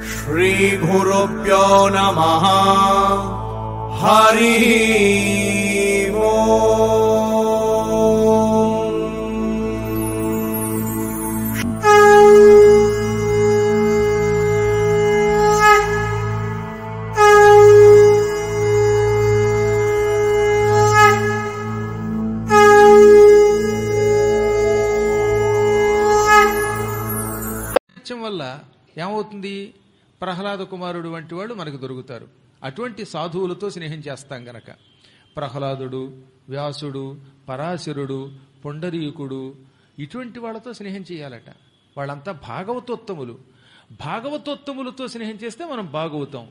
श्रीगुरुभ्यो नमः। हरि వల్ల ఏమవుతుంది? ప్రహ్లాద కుమారుడు వంటి వాళ్ళు మనకు దొరుకుతారు. అటువంటి సాధువులతో స్నేహం చేస్తాం గనక ప్రహ్లాదుడు, వ్యాసుడు, పరాశరుడు, పొండరీకుడు ఇటువంటి వాళ్ళతో స్నేహం చేయాలట. వాళ్ళంతా భాగవతోత్తములు. భాగవతోత్తములతో స్నేహం చేస్తే మనం బాగవుతాం.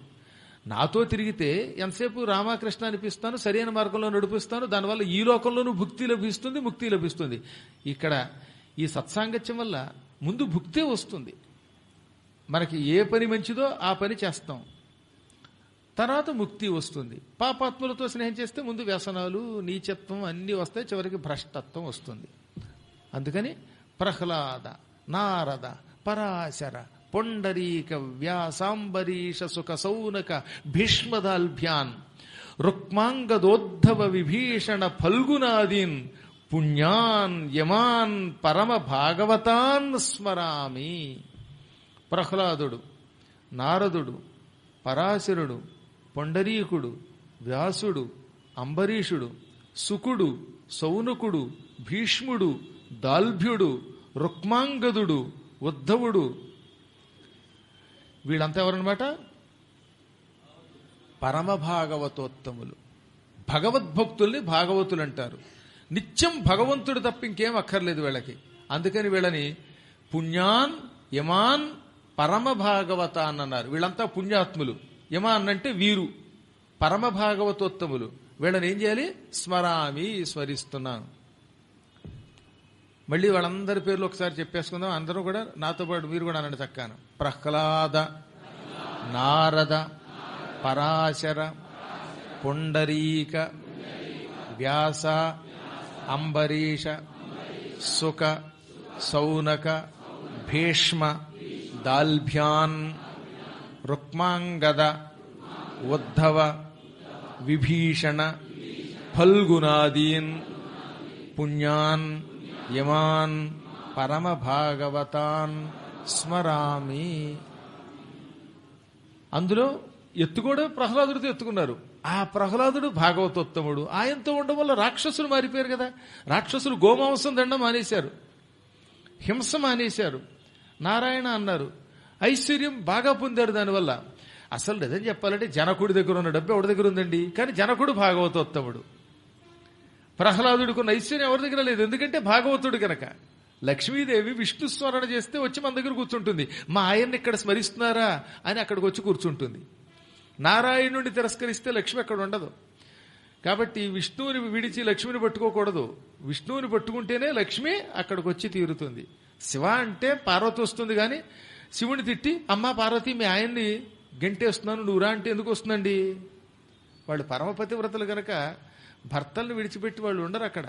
నాతో తిరిగితే ఎంతసేపు రామకృష్ణ అనిపిస్తాను, సరైన మార్గంలో నడిపిస్తాను, దానివల్ల ఈ లోకంలోనూ భుక్తి లభిస్తుంది, ముక్తి లభిస్తుంది. ఇక్కడ ఈ సత్సాంగత్యం వల్ల ముందు భుక్తే వస్తుంది. మనకి ఏ పని మంచిదో ఆ పని చేస్తాం, తర్వాత ముక్తి వస్తుంది. పాపాత్ములతో స్నేహం చేస్తే ముందు వ్యసనాలు, నీచత్వం అన్నీ వస్తాయి, చివరికి భ్రష్టత్వం వస్తుంది. అందుకని ప్రహ్లాద, నారద, పరాశర, పొండరీక, వ్యాసాంబరీష, సుఖ, సౌనక, భీష్మదాల్భ్యాన్, రుక్మాంగదోద్ధవ, విభీషణ, ఫల్గునాదీన్ పుణ్యాన్ యమాన్ పరమ భాగవతాన్ స్మరామి. ప్రహ్లాదుడు, నారదుడు, పరాశరుడు, పొండరీకుడు, వ్యాసుడు, అంబరీషుడు, సుకుడు, సౌనకుడు, భీష్ముడు, దాల్భ్యుడు, రుక్మాంగదుడు, ఉద్ధవుడు, వీళ్ళంతా ఎవరన్నమాట? పరమ భాగవతోత్తములు. భగవద్భక్తుల్ని భాగవతులు అంటారు. నిత్యం భగవంతుడు తప్ప ఇంకేం అక్కర్లేదు వీళ్ళకి. అందుకని వీళ్ళని పుణ్యాన్ యమాన్ పరమ భాగవతాన్ అన్నారు. వీళ్ళంతా పుణ్యాత్ములు. యమాన్ అంటే వీరు, పరమ భాగవతోత్తములు. వీళ్ళని ఏం చేయాలి? స్మరామి, స్మరిస్తున్నాను. మళ్ళీ వాళ్ళందరి పేర్లు ఒకసారి చెప్పేసుకుందాం. అందరూ కూడా నాతో పాటు మీరు కూడా అనండి చక్కాను. ప్రహ్లాద, నారద, పరాశర, పొండరీక, వ్యాస, అంబరీష, సుక, సౌనక, భీష్మ, దాల్భ్యాన్, రుక్మాంగద, ఉద్ధవ, విభీషణ, ఫల్గునాదీన్ పుణ్యాన్ యమాన్ పరమ భాగవతాన్ స్మరామి. అందులో ఎత్తుకోవడం ప్రహ్లాదుడితో ఎత్తుకున్నారు. ఆ ప్రహ్లాదుడు భాగవతోత్తముడు. ఆయనతో ఉండడం వల్ల రాక్షసులు మారిపోయారు కదా. రాక్షసులు గోమాంసం దండం మానేశారు, హింస మానేశారు, నారాయణ అన్నారు, ఐశ్వర్యం బాగా పొందారు దానివల్ల. అసలు నిజం చెప్పాలంటే జనకుడి దగ్గర ఉన్న డబ్బు ఎవరి దగ్గర ఉందండి? కానీ జనకుడు భాగవతోత్తముడు. ప్రహ్లాదుడికున్న ఐశ్వర్యం ఎవరి దగ్గర లేదు, ఎందుకంటే భాగవతుడు కనుక. లక్ష్మీదేవి విష్ణు స్మరణ చేస్తే వచ్చి మన దగ్గర కూర్చుంటుంది. మా ఆయన్ని ఇక్కడ స్మరిస్తున్నారా అని అక్కడికి వచ్చి కూర్చుంటుంది. నారాయణుడిని తిరస్కరిస్తే లక్ష్మి అక్కడ ఉండదు. కాబట్టి విష్ణువుని విడిచి లక్ష్మిని పట్టుకోకూడదు. విష్ణువుని పట్టుకుంటేనే లక్ష్మి అక్కడికి వచ్చి తీరుతుంది. శివ అంటే పార్వతి వస్తుంది, కానీ శివుని తిట్టి అమ్మా పార్వతి మీ ఆయన్ని గంటేస్తున్నాను నువ్వురా అంటే ఎందుకు వస్తుందండి? వాళ్ళు పరమపతివ్రతలు కనుక భర్తల్ని విడిచిపెట్టి వాళ్ళు ఉండరు అక్కడ.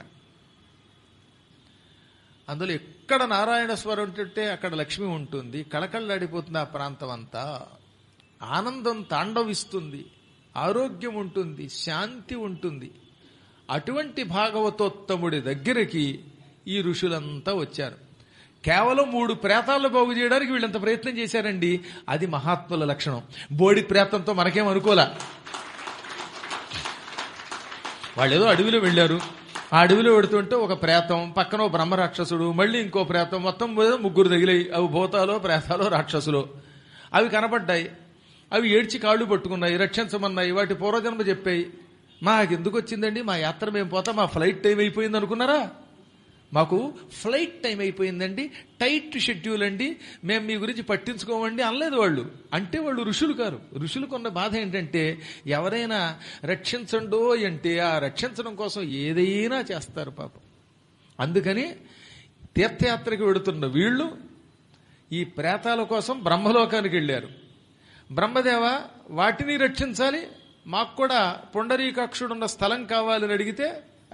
అందులో ఎక్కడ నారాయణ స్వరం ఉంటుంటే అక్కడ లక్ష్మి ఉంటుంది. కళకళలాడిపోతుంది ఆ ప్రాంతం అంతా. ఆనందం తాండవిస్తుంది, ఆరోగ్యం ఉంటుంది, శాంతి ఉంటుంది. అటువంటి భాగవతోత్తముడి దగ్గరికి ఈ ఋషులంతా వచ్చారు. కేవలం 3 ప్రేతాలను బాగు చేయడానికి వీళ్ళంత ప్రయత్నం చేశారండి. అది మహాత్ముల లక్షణం. బోడి ప్రేతంతో మనకేం అనుకోలే. వాళ్ళు ఏదో అడవిలో వెళ్ళారు. ఆ అడవిలో పెడుతుంటే ఒక ప్రేతం, పక్కన బ్రహ్మరాక్షసుడు, మళ్ళీ ఇంకో ప్రేతం, మొత్తం 3 తగిలాయి. అవి భూతాలో, ప్రేతాలో, రాక్షసులో. అవి కనబడ్డాయి. అవి ఏడ్చి కాళ్ళు పట్టుకున్నాయి, రక్షించమన్నాయి. వాటి పూర్వజన్మ చెప్పాయి. మాకెందుకు వచ్చిందండి, మా యాత్ర మేము పోతాం, మా ఫ్లైట్ టైం అయిపోయింది అనుకున్నారా? మాకు ఫ్లైట్ టైం అయిపోయిందండి, టైట్ షెడ్యూల్ అండి, మేము మీ గురించి పట్టించుకోమండి అనలేదు వాళ్ళు. అంటే వాళ్ళు ఋషులు కారు. ఋషులకు ఉన్న బాధ ఏంటంటే ఎవరైనా రక్షించండో అంటే ఆ రక్షించడం కోసం ఏదైనా చేస్తారు పాపం. అందుకని తీర్థయాత్రకి వెడుతున్న వీళ్ళు ఈ ప్రేతాల కోసం బ్రహ్మలోకానికి వెళ్ళారు. బ్రహ్మదేవ వాటిని రక్షించాలి, మాకు కూడా పుండరీకాక్షుడున్న స్థలం కావాలని అడిగితే,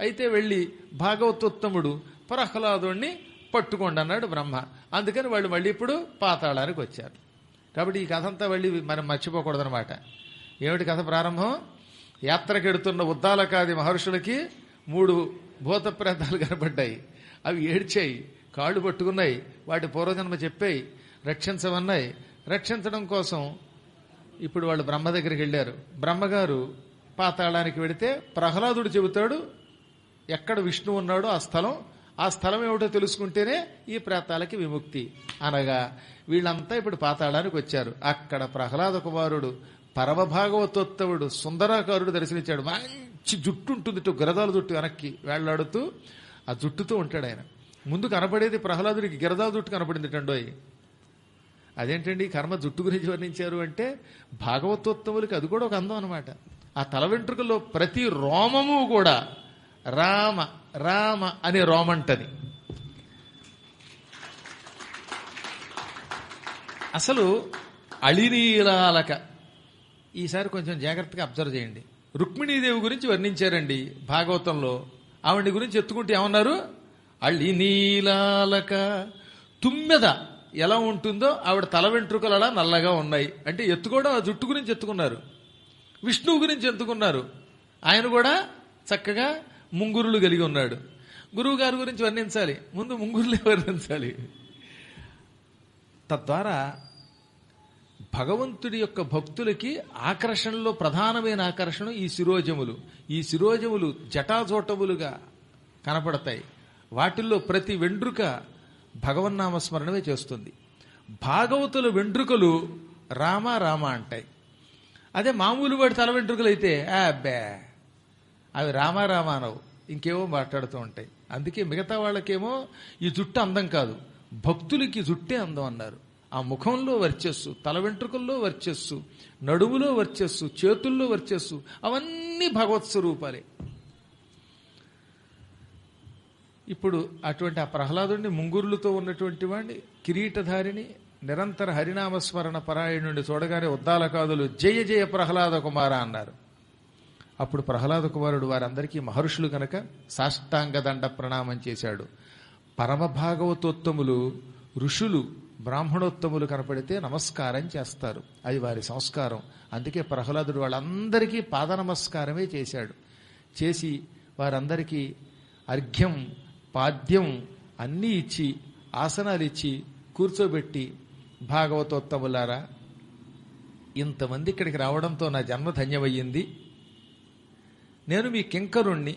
అయితే వెళ్ళి భాగవతోత్తముడు ప్రహ్లాదుణ్ణి పట్టుకోండి అన్నాడు బ్రహ్మ. అందుకని వాళ్ళు మళ్ళీ ఇప్పుడు పాతాళానికి వచ్చారు. కాబట్టి ఈ కథ అంతా వెళ్ళి మనం మర్చిపోకూడదనమాట. ఏమిటి కథ ప్రారంభం? యాత్రకెడుతున్న ఉద్దాలకాది మహర్షులకి 3 భూత ప్రేతాలు కనబడ్డాయి. అవి ఏడ్చాయి, కాళ్ళు పట్టుకున్నాయి, వాటి పూర్వజన్మ చెప్పాయి, రక్షించమన్నాయి. రక్షించడం కోసం ఇప్పుడు వాళ్ళు బ్రహ్మ దగ్గరికి వెళ్ళారు. బ్రహ్మగారు పాతాళానికి వెడితే ప్రహ్లాదుడు చెబుతాడు ఎక్కడ విష్ణువు ఉన్నాడో ఆ స్థలం ఏమిటో తెలుసుకుంటేనే ఈ ప్రేతాలకి విముక్తి అనగా వీళ్ళంతా ఇప్పుడు పాతాళానికి వచ్చారు. అక్కడ ప్రహ్లాద కుమారుడు పరమభాగవతోత్తముడు సుందరాకారుడు దర్శనించాడు. మంచి జుట్టు ఉంటుంది, గిరదాల జుట్టు వెనక్కి వేళ్లాడుతూ ఆ జుట్టుతో ఉంటాడు ఆయన. ముందు కనపడేది ప్రహ్లాదుడికి గిరదాల జుట్టు కనపడింది టండోయ్. అదేంటండి కర్మ జుట్టు గురించి వర్ణించారు అంటే భాగవతోత్తములకి అది కూడా ఒక అందం అనమాట. ఆ తల వెంట్రుకల్లో ప్రతి రోమము కూడా రామ రామ అనే రోమంటది. అసలు అళినీలాలక ఈసారి కొంచెం జాగ్రత్తగా అబ్జర్వ్ చేయండి. రుక్మిణీదేవి గురించి వర్ణించారండి భాగవతంలో. ఆవిడ గురించి ఎత్తుకుంటే ఏమన్నారు? అళినీలాలక. తుమ్మెద ఎలా ఉంటుందో ఆవిడ తల వెంట్రుకలు అలా నల్లగా ఉన్నాయి అంటే ఎత్తుకోవడం ఆ జుట్టు గురించి ఎత్తుకున్నారు. విష్ణువు గురించి ఎత్తుకున్నారు. ఆయన కూడా చక్కగా ముంగురులు కలిగి ఉన్నాడు. గురువు గారి గురించి వర్ణించాలి, ముందు ముంగురులే వర్ణించాలి. తద్వారా భగవంతుడి యొక్క భక్తులకి ఆకర్షణలో ప్రధానమైన ఆకర్షణ ఈ శిరోజములు. ఈ శిరోజములు జటాజోటములుగా కనపడతాయి. వాటిల్లో ప్రతి వెండ్రుక భగవన్నామస్మరణమే చేస్తుంది. భాగవతుల వెండ్రుకలు రామ రామ అంటాయి. అదే మామూలు వాడి తల వెంట్రుకలు అయితే అబ్బే అవి రామారామ అనవు, ఇంకేవో మాట్లాడుతూ ఉంటాయి. అందుకే మిగతా వాళ్ళకేమో ఈ జుట్టు అందం కాదు, భక్తులకి జుట్టే అందం అన్నారు. ఆ ముఖంలో వర్చస్సు, తల వెంట్రుకల్లో వర్చస్సు, నడుములో వర్చస్సు, చేతుల్లో వర్చస్సు, అవన్నీ భగవత్ స్వరూపాలే. ఇప్పుడు అటువంటి ఆ ప్రహ్లాదుడిని ముంగురులతో ఉన్నటువంటి వాడిని కిరీటధారిని నిరంతర హరినామస్మరణ పరాయణుడిని చూడగానే ఉద్దాలకాదులు జయ జయ ప్రహ్లాద కుమార అన్నారు. అప్పుడు ప్రహ్లాద కుమారుడు వారందరికీ మహర్షులు కనుక సాష్టాంగ దండ ప్రణామం చేశాడు. పరమభాగవతోత్తములు ఋషులు బ్రాహ్మణోత్తములు కనపడితే నమస్కారం చేస్తారు, అది వారి సంస్కారం. అందుకే ప్రహ్లాదుడు వాళ్ళందరికీ పాద నమస్కారమే చేశాడు. చేసి వారందరికీ అర్ఘ్యం పాద్యం అన్నీ ఇచ్చి ఆసనాలు ఇచ్చి కూర్చోబెట్టి, భాగవతోత్తములారా, ఇంతమంది ఇక్కడికి రావడంతో నా జన్మ ధన్యమయ్యింది. నేను మీ కింకరుణ్ణి,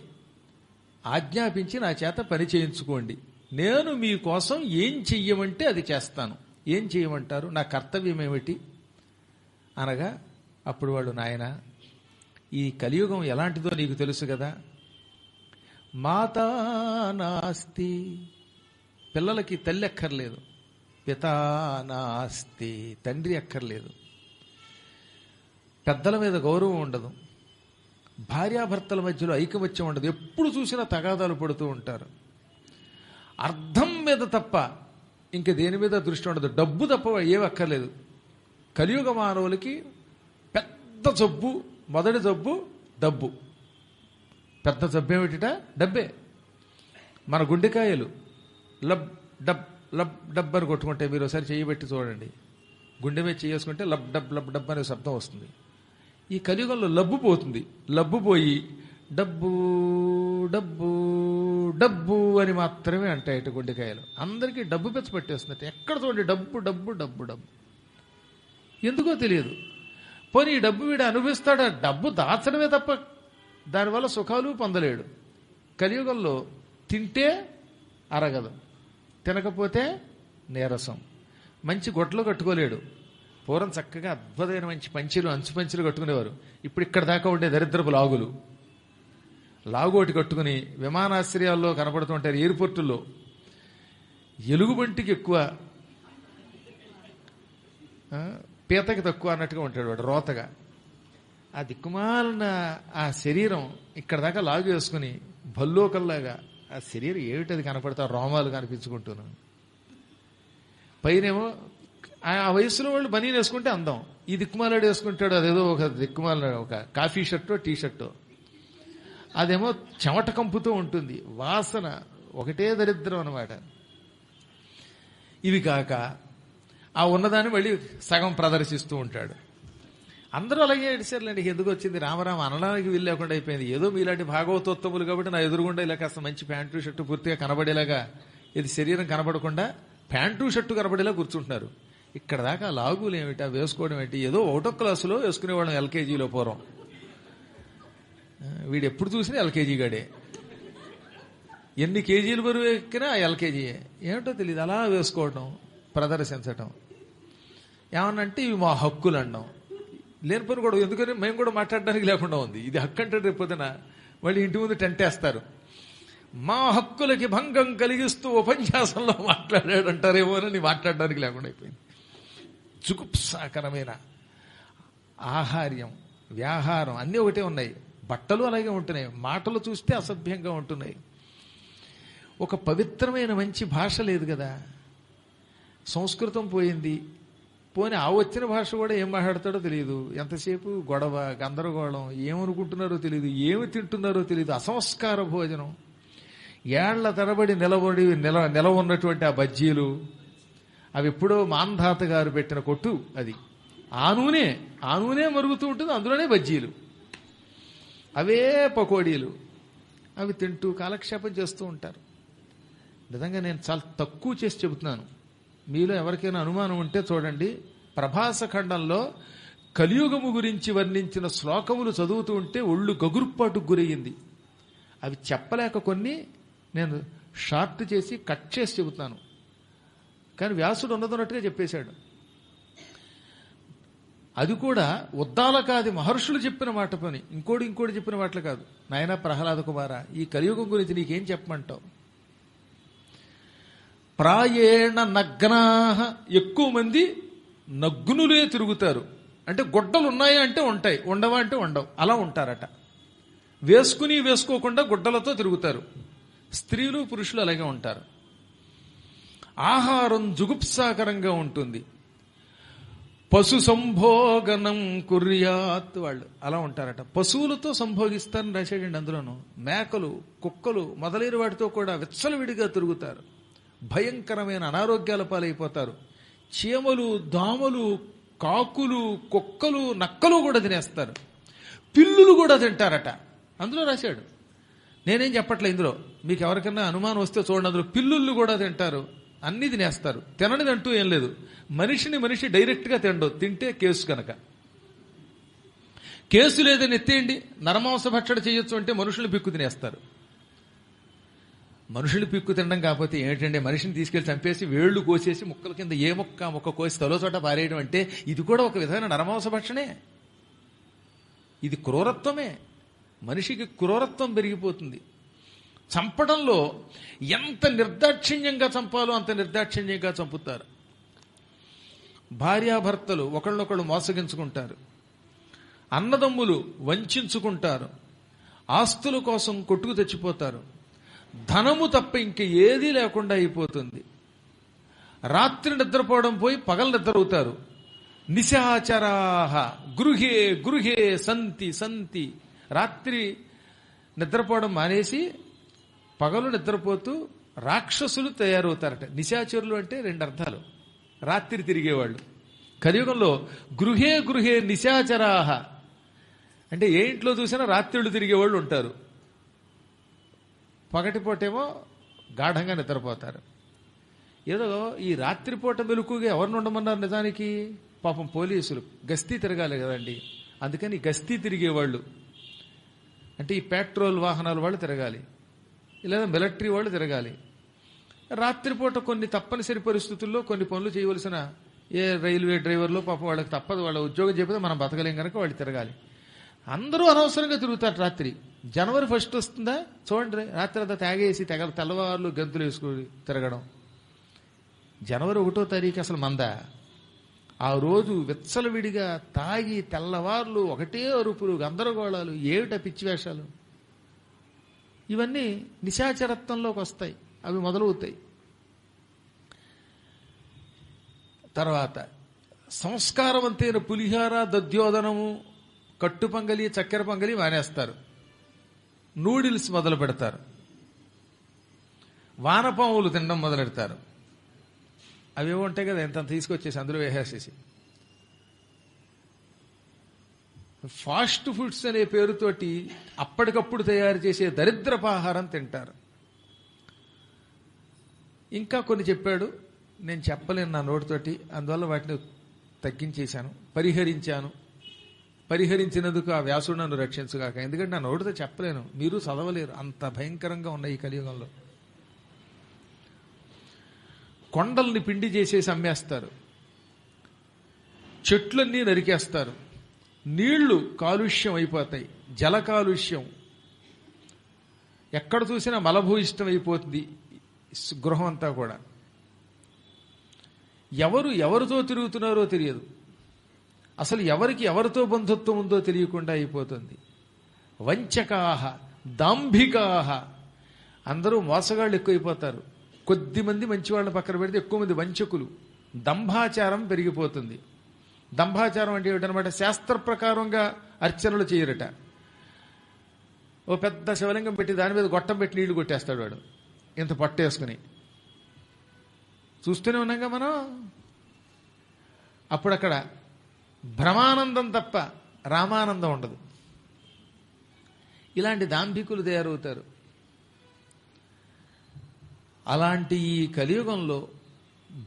ఆజ్ఞాపించి నా చేత పని చేయించుకోండి. నేను మీకోసం ఏం చెయ్యమంటే అది చేస్తాను. ఏం చెయ్యమంటారు? నా కర్తవ్యం ఏమిటి అనగా అప్పుడు వాడు, నాయన ఈ కలియుగం ఎలాంటిదో నీకు తెలుసు కదా. మాతా నాస్తి, పిల్లలకి తల్లి అక్కర్లేదు. పితా నాస్తి, తండ్రి అక్కర్లేదు. పెద్దల మీద గౌరవం ఉండదు. భార్యాభర్తల మధ్యలో ఐకమత్యం ఉండదు. ఎప్పుడు చూసినా తగాదాలు పడుతూ ఉంటారు. అర్థం మీద తప్ప ఇంక దేని మీద దృష్టి ఉండదు. డబ్బు తప్ప ఏమి అక్కర్లేదు. కలియుగ మానవులకి పెద్ద జబ్బు, మొదటి జబ్బు డబ్బు. పెద్ద జబ్బు ఏమిటిట? డబ్బే. మన గుండెకాయలు లబ్ డబ్ లబ్ డబ్ అని కొట్టుకుంటే మీరు ఒకసారి చేయబెట్టి చూడండి. గుండె మీద చేసుకుంటే లబ్ డబ్ లబ్ డబ్ అనే శబ్దం వస్తుంది. ఈ కలియుగంలో లబ్బు పోతుంది. లబ్బు పోయి డబ్బు డబ్బు డబ్బు అని మాత్రమే అంటాయి గుండెకాయలు. అందరికీ డబ్బు పెచ్చ పట్టేస్తున్నట్టు. ఎక్కడ చూడండి డబ్బు డబ్బు డబ్బు డబ్బు. ఎందుకో తెలియదు. పోనీ ఈ డబ్బు వీడు అనుభవిస్తాడా? డబ్బు దాచడమే తప్ప దానివల్ల సుఖాలు పొందలేడు. కలియుగంలో తింటే అరగదు, తినకపోతే నీరసం, మంచి గొడ్లు కట్టుకోలేడు. పూర్వం చక్కగా అద్భుతమైన మంచి పంచీలు, అంచు పంచీలు కట్టుకునేవారు. ఇప్పుడు ఇక్కడ దాకా ఉండే దరిద్రపు లాగులు, లాగోటి కట్టుకుని విమానాశ్రయాల్లో కనపడుతుంటారు. ఎయిర్పోర్టుల్లో ఎలుగుబంటికి ఎక్కువ, పీతకి తక్కువ అన్నట్టుగా ఉంటాడు వాడు, రోతగా. ఆ దిక్కుమాలిన ఆ శరీరం ఇక్కడ దాకా లాగు వేసుకుని భల్లోకల్లాగా ఆ శరీరం ఏమిటది కనపడతా, రోమాలు కనిపించుకుంటున్నాను. పైనేమో ఆ వయసులో వాళ్ళు బనీన్ వేసుకుంటే అందం. ఈ దిక్కుమాలాడు వేసుకుంటాడు అదేదో ఒక దిక్కుమాల ఒక కాఫీ షర్టో టీ షర్టో, అదేమో చెమట కంపుతూ ఉంటుంది, వాసన ఒకటే దరిద్రం అన్నమాట. ఇవి కాక ఆ ఉన్నదాన్ని మళ్ళీ సగం ప్రదర్శిస్తూ ఉంటాడు. అందరూ అలాగే ఏడిసారులేండి. ఎందుకు వచ్చింది రామరామ అనడానికి వీలు లేకుండా అయిపోయింది. ఏదో మీలాంటి భాగవతోత్తములు కాబట్టి నా ఎదురుగుండా ఇలా కాస్త మంచి ప్యాంటు షర్టు పూర్తిగా కనబడేలాగా, ఇది శరీరం కనబడకుండా ప్యాంటు షర్టు కనబడేలా కూర్చుంటున్నారు. ఇక్కడ దాకా లాగులు ఏమిటా, వేసుకోవడం ఏంటి? ఏదో ఒకటో క్లాసులో వేసుకునేవాళ్ళం ఎల్కేజీలో పూర్వం. వీడు ఎప్పుడు చూసినా ఎల్కేజీ గడే. ఎన్ని కేజీలు బరువు ఎక్కినా ఎల్కేజీయే. ఏమిటో తెలియదు, అలా వేసుకోవడం, ప్రదర్శించటం. ఏమన్నంటే ఇవి మా హక్కులు అన్నాం. లేని పని కూడా, ఎందుకని మేము కూడా మాట్లాడడానికి లేకుండా ఉంది. ఇది హక్కు అంటే రేపు పొద్దున మళ్ళీ ఇంటి ముందు టెంటేస్తారు. మా హక్కులకి భంగం కలిగిస్తూ ఉపన్యాసంలో మాట్లాడాడంటారేమోనని మాట్లాడడానికి లేకుండా అయిపోయింది. జుగుప్సాకరమైన ఆహార్యం, వ్యాహారం అన్నీ ఒకటే ఉన్నాయి. బట్టలు అలాగే ఉంటున్నాయి, మాటలు చూస్తే అసభ్యంగా ఉంటున్నాయి. ఒక పవిత్రమైన మంచి భాష లేదు కదా. సంస్కృతం పోయింది. పోనీ ఆ వచ్చిన భాష కూడా ఏం మాట్లాడతాడో తెలియదు. ఎంతసేపు గొడవ, గందరగోళం, ఏమనుకుంటున్నారో తెలియదు, ఏమి తింటున్నారో తెలియదు. అసంస్కార భోజనం. ఏళ్ల తరబడి నిల ఉన్నటువంటి ఆ బజ్జీలు, అవి ఎప్పుడో మాంధాత గారు పెట్టిన కొట్టు. అది ఆ నూనె మరుగుతూ ఉంటుంది, అందులోనే బజ్జీలు, అవే పకోడీలు, అవి తింటూ కాలక్షేపం చేస్తూ ఉంటారు. నిజంగా నేను చాలా తక్కువ చేసి చెబుతున్నాను. మీలో ఎవరికైనా అనుమానం ఉంటే చూడండి. ప్రభాస ఖండంలో కలియుగము గురించి వర్ణించిన శ్లోకములు చదువుతూ ఉంటే ఒళ్ళు గగుర్పాటుకు గురయ్యింది. అవి చెప్పలేక కొన్ని నేను షార్ట్ చేసి కట్ చేసి చెబుతాను. కానీ వ్యాసుడు ఉన్నదన్నట్టుగా చెప్పేశాడు. అది కూడా ఉద్దాలకాది మహర్షులు చెప్పిన మాట పని, ఇంకోటి చెప్పిన మాటలు కాదు. నాయనా ప్రహ్లాద కుమార, ఈ కలియుగం గురించి నీకేం చెప్పమంటావు? ప్రాయేణ నగ్నాహ, ఎక్కువ మంది నగ్నులే తిరుగుతారు. అంటే గుడ్డలు ఉన్నాయా అంటే ఉంటాయి, ఉండవా అంటే ఉండవు, అలా ఉంటారట. వేసుకోకుండా గుడ్డలతో తిరుగుతారు. స్త్రీలు పురుషులు అలాగే ఉంటారు. ఆహారం జుగుప్సాకరంగా ఉంటుంది. పశు సంభోగనం కుర్యాత్, వాళ్ళు అలా ఉంటారట. పశువులతో సంభోగిస్తారని రాశాడండి అందులోను. మేకలు, కుక్కలు మొదలైన వాటితో కూడా విచ్చలవిడిగా తిరుగుతారు. భయంకరమైన అనారోగ్యాల పాలైపోతారు. చీమలు, దోమలు, కాకులు, కుక్కలు, నక్కలు కూడా తినేస్తారు. పిల్లులు కూడా తింటారట అందులో రాశాడు. నేనేం చెప్పట్లే ఇందులో. మీకు ఎవరికైనా అనుమానం వస్తే చూడండి, అందులో పిల్లుళ్ళు కూడా తింటారు, అన్ని తినేస్తారు. తిననిది అంటూ ఏం లేదు. మనిషి డైరెక్ట్గా తింటే కేసు కనుక. కేసు లేదని ఎత్తేయండి, నరమాంస భక్షణ చేయొచ్చు అంటే మనుషులు పిక్కు తినేస్తారు. మనుషులు పిక్కు తినడం కాకపోతే ఏమిటంటే, మనిషిని తీసుకెళ్లి చంపేసి వేళ్లు కోసేసి ముక్కల కింద ఏ మొక్క కోసి తలో చోట పారేయడం అంటే ఇది కూడా ఒక విధమైన నరమాంస భక్షణే. ఇది క్రూరత్వమే. మనిషికి క్రూరత్వం పెరిగిపోతుంది. చంపడంలో ఎంత నిర్దాక్షిణ్యంగా చంపాలో అంత నిర్దాక్షిణ్యంగా చంపుతారు. భార్యాభర్తలు ఒకళ్ళనొకళ్ళు మోసగించుకుంటారు. అన్నదమ్ములు వంచుకుంటారు. ఆస్తుల కోసం కొట్టుకు తెచ్చిపోతారు. ధనము తప్ప ఇంక ఏదీ లేకుండా అయిపోతుంది. రాత్రి నిద్రపోవడం పోయి పగలు నిద్రవుతారు. నిశాచరాహ గృహే సంతి. రాత్రి నిద్రపోవడం మానేసి పగలు నిద్రపోతూ రాక్షసులు తయారవుతారట. నిశాచరులు అంటే రెండు అర్థాలు. రాత్రి తిరిగేవాళ్ళు. కలియుగంలో గృహే నిశాచరాహ అంటే ఏ ఇంట్లో చూసినా రాత్రిళ్ళు తిరిగేవాళ్ళు ఉంటారు. పగటిపూటేమో గాఢంగా నిద్రపోతారు. ఏదో ఈ రాత్రిపూట మెలుకుగా ఎవరిని ఉండమన్నారు నిజానికి? పాపం పోలీసులు గస్తీ తిరగాలి కదండి. అందుకని గస్తీ తిరిగేవాళ్ళు అంటే ఈ పెట్రోల్ వాహనాల వాళ్ళు తిరగాలి, లేదా మిలిటరీ వాళ్ళు తిరగాలి. రాత్రిపూట కొన్ని తప్పనిసరి పరిస్థితుల్లో కొన్ని పనులు చేయవలసిన ఏ రైల్వే డ్రైవర్లు పాపం వాళ్ళకి తప్పదు, వాళ్ళ ఉద్యోగం చెప్పితే మనం బతకలేం కనుక వాళ్ళు తిరగాలి. అందరూ అనవసరంగా తిరుగుతారు రాత్రి. జనవరి 1 వస్తుందా చూడండి, రాత్రి అంతా తాగేసి తెల్లవారులు గంతులు వేసుకుని తిరగడం. జనవరి 1వ తారీఖు అసలు మంద. ఆ రోజు విచ్చలవిడిగా తాగి తెల్లవార్లు ఒకటే అరుపులు, గందరగోళాలు, ఏమిట పిచ్చి వేషాలు. ఇవన్నీ నిశాచరత్వంలోకి వస్తాయి, అవి మొదలవుతాయి. తర్వాత సంస్కారవంతైన పులిహార, దద్యోదనము, కట్టు పొంగలి, చక్కెర పొంగలి మానేస్తారు. నూడిల్స్ మొదలు పెడతారు. వానపాములు తినడం మొదలెడతారు. అవేవో ఉంటాయి కదా, ఎంత తీసుకొచ్చేసి అందులో వేసేసేసి. ఫాస్ట్ ఫుడ్స్ అనే పేరుతోటి అప్పటికప్పుడు తయారు చేసే దరిద్రపాహారం తింటారు. ఇంకా కొన్ని చెప్పాడు, నేను చెప్పలేను నా నోటితోటి, అందువల్ల వాటిని తగ్గించేశాను, పరిహరించినందుకు ఆ వ్యాసుడు నన్ను రక్షించుగాక. ఎందుకంటే నా నోటితో చెప్పలేను, మీరు చదవలేరు, అంత భయంకరంగా ఉన్నాయి ఈ కలియుగంలో. కొండల్ని పిండి చేసేసి అమ్మేస్తారు, చెట్లన్నీ నరికేస్తారు, నీళ్లు కాలుష్యం అయిపోతాయి, జల కాలుష్యం, ఎక్కడ చూసినా మలభూయిష్టం అయిపోతుంది గృహం అంతా కూడా. ఎవరితో తిరుగుతున్నారో తెలియదు, అసలు ఎవరితో బంధుత్వం ఉందో తెలియకుండా అయిపోతుంది. వంచకాహ దాంభికాహ, అందరూ మోసగాళ్ళు ఎక్కువైపోతారు. కొద్ది మంది మంచివాళ్ళని పక్కన పెడితే ఎక్కువ మంది వంచకులు. దంభాచారం పెరిగిపోతుంది. దంభాచారం అంటే ఏమిటనమాట, శాస్త్ర ప్రకారంగా అర్చనలు చేయరట. ఓ పెద్ద శివలింగం పెట్టి దాని మీద గొట్టం పెట్టి నీళ్లు కొట్టేస్తాడు వాడు, ఇంత పట్టేసుకుని. చూస్తూనే ఉన్నాగా మనం. అప్పుడు అక్కడ భ్రమానందం తప్ప రామానందం ఉండదు. ఇలాంటి దాంభికులు తయారవుతారు. అలాంటి ఈ కలియుగంలో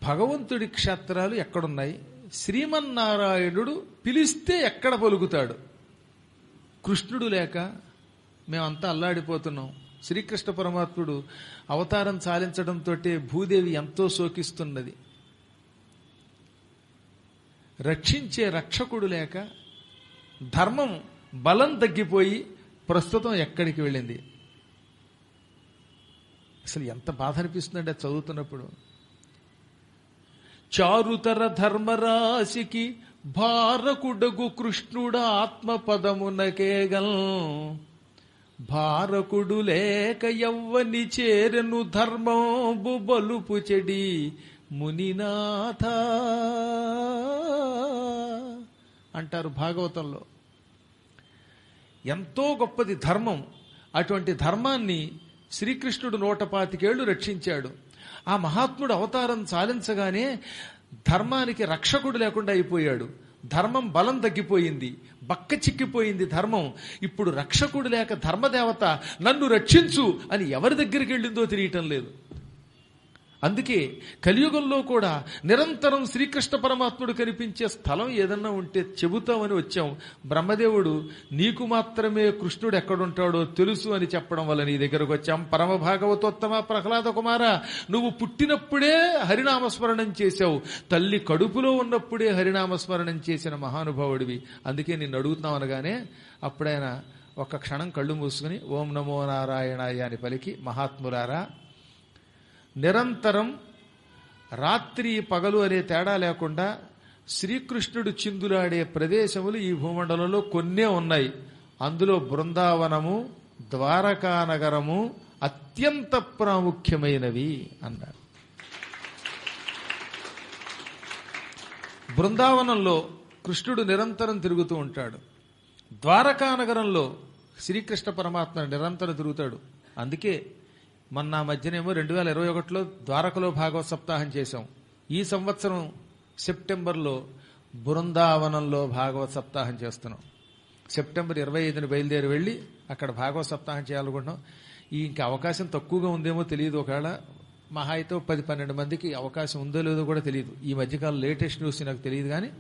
భగవంతుడి క్షేత్రాలు ఎక్కడున్నాయి? శ్రీమన్నారాయణుడు పిలిస్తే ఎక్కడ పలుకుతాడు? కృష్ణుడు లేక మేమంతా అల్లాడిపోతున్నాం. శ్రీకృష్ణ పరమాత్ముడు అవతారం చాలించడంతో భూదేవి ఎంతో శోకిస్తున్నది. రక్షించే రక్షకుడు లేక ధర్మం బలం తగ్గిపోయి ప్రస్తుతం ఎక్కడికి వెళ్ళింది? అసలు ఎంత బాధ అనిపిస్తుందంటే చదువుతున్నప్పుడు. చారుతర ధర్మరాశికి భారకుడగు కృష్ణుడ ఆత్మపదమునకేగల్, భారకుడు లేక యవ్వని చేరెను ధర్మంబు బలుపు చెడి మునినాథ అంటారు భాగవతంలో. ఎంతో గొప్పది ధర్మం. అటువంటి ధర్మాన్ని శ్రీకృష్ణుడు 125 ఏళ్లు రక్షించాడు. ఆ మహాత్ముడు అవతారం చాలించగానే ధర్మానికి రక్షకుడు లేకుండా అయిపోయాడు. ధర్మం బలం తగ్గిపోయింది, బక్క చిక్కిపోయింది ధర్మం. ఇప్పుడు రక్షకుడు లేక ధర్మదేవత నన్ను రక్షించు అని ఎవరి దగ్గరికి వెళ్ళిందో తెలియటం లేదు. అందుకే కలియుగంలో కూడా నిరంతరం శ్రీకృష్ణ పరమాత్ముడు కనిపించే స్థలం ఏదన్నా ఉంటే చెబుతామని వచ్చాం. బ్రహ్మదేవుడు నీకు మాత్రమే కృష్ణుడు ఎక్కడుంటాడో తెలుసు అని చెప్పడం వల్ల నీ దగ్గరకు వచ్చాం. పరమ భాగవతోత్తమ ప్రహ్లాద కుమార, నువ్వు పుట్టినప్పుడే హరినామస్మరణం చేశావు, తల్లి కడుపులో ఉన్నప్పుడే హరినామస్మరణం చేసిన మహానుభావుడివి. అందుకే నిన్ను అడుగుతున్నావు అనగానే అప్పుడైనా ఒక్క క్షణం కళ్ళు మూసుకుని ఓం నమో నారాయణాయ అని పలికి, మహాత్ములారా, నిరంతరం రాత్రి పగలు అనే తేడా లేకుండా శ్రీకృష్ణుడు చిందులాడే ప్రదేశములు ఈ భూమండలంలో కొన్నే ఉన్నాయి. అందులో బృందావనము, ద్వారకానగరము అత్యంత ప్రాముఖ్యమైనవి అన్నారు. బృందావనంలో కృష్ణుడు నిరంతరం తిరుగుతూ ఉంటాడు. ద్వారకానగరంలో శ్రీకృష్ణ పరమాత్మ నిరంతరం తిరుగుతాడు. అందుకే మొన్న మధ్యనేమో 2021లో ద్వారకలో భాగవత సప్తాహం చేశాం. ఈ సంవత్సరం సెప్టెంబర్లో బృందావనంలో భాగవత సప్తాహం చేస్తున్నాం. సెప్టెంబర్ 25ని బయలుదేరి వెళ్ళి అక్కడ భాగవత సప్తాహం చేయాలనుకుంటున్నాం. ఇంకా అవకాశం తక్కువగా ఉందేమో తెలియదు. ఒకవేళ మహా అయితే 10-12 మందికి అవకాశం ఉందో లేదో కూడా తెలియదు. ఈ మధ్యకాలం లేటెస్ట్ న్యూస్ నాకు తెలియదు. కానీ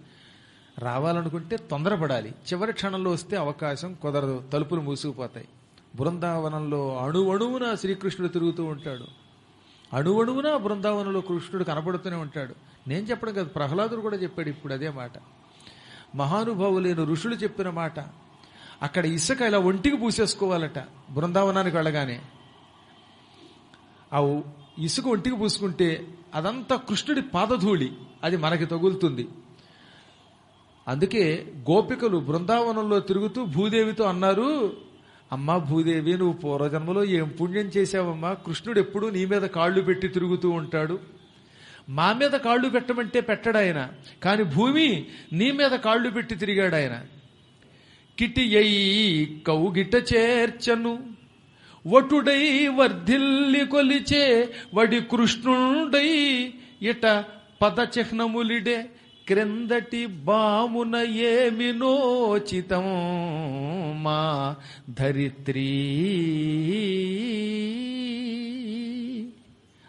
రావాలనుకుంటే తొందరపడాలి. చివరి క్షణంలో వస్తే అవకాశం కుదరదు, తలుపులు మూసుకుపోతాయి. బృందావనంలో అణువణువున శ్రీకృష్ణుడు తిరుగుతూ ఉంటాడు. అణువణువున బృందావనంలో కృష్ణుడు కనబడుతూనే ఉంటాడు. నేను చెప్పడం కాదు, ప్రహ్లాదుడు కూడా చెప్పాడు ఇప్పుడు అదే మాట. మహానుభావులైన ఋషులు చెప్పిన మాట. అక్కడ ఇసుక ఇలా ఒంటికి పూసేసుకోవాలట. బృందావనానికి వెళ్ళగానే ఆ ఇసుక ఒంటికి పూసుకుంటే అదంతా కృష్ణుడి పాదధూళి, అది మనకి తగులుతుంది. అందుకే గోపికలు బృందావనంలో తిరుగుతూ భూదేవితో అన్నారు, అమ్మా భూదేవి, నువ్వు పూర్వజన్మలో ఏం పుణ్యం చేశావమ్మా? కృష్ణుడు ఎప్పుడూ నీ మీద కాళ్ళు పెట్టి తిరుగుతూ ఉంటాడు. మా మీద కాళ్ళు పెట్టమంటే పెట్టడాయన, కాని భూమి నీ మీద కాళ్ళు పెట్టి తిరిగాడు ఆయన. కిటియై కౌగిట చేర్చను వటుడై వర్ధిల్లి కొలిచే వడి కృష్ణుడై ఇట పదచిహ్నములిడే క్రిందటి బామున ఏమి నోచితం మా ధరిత్రీ.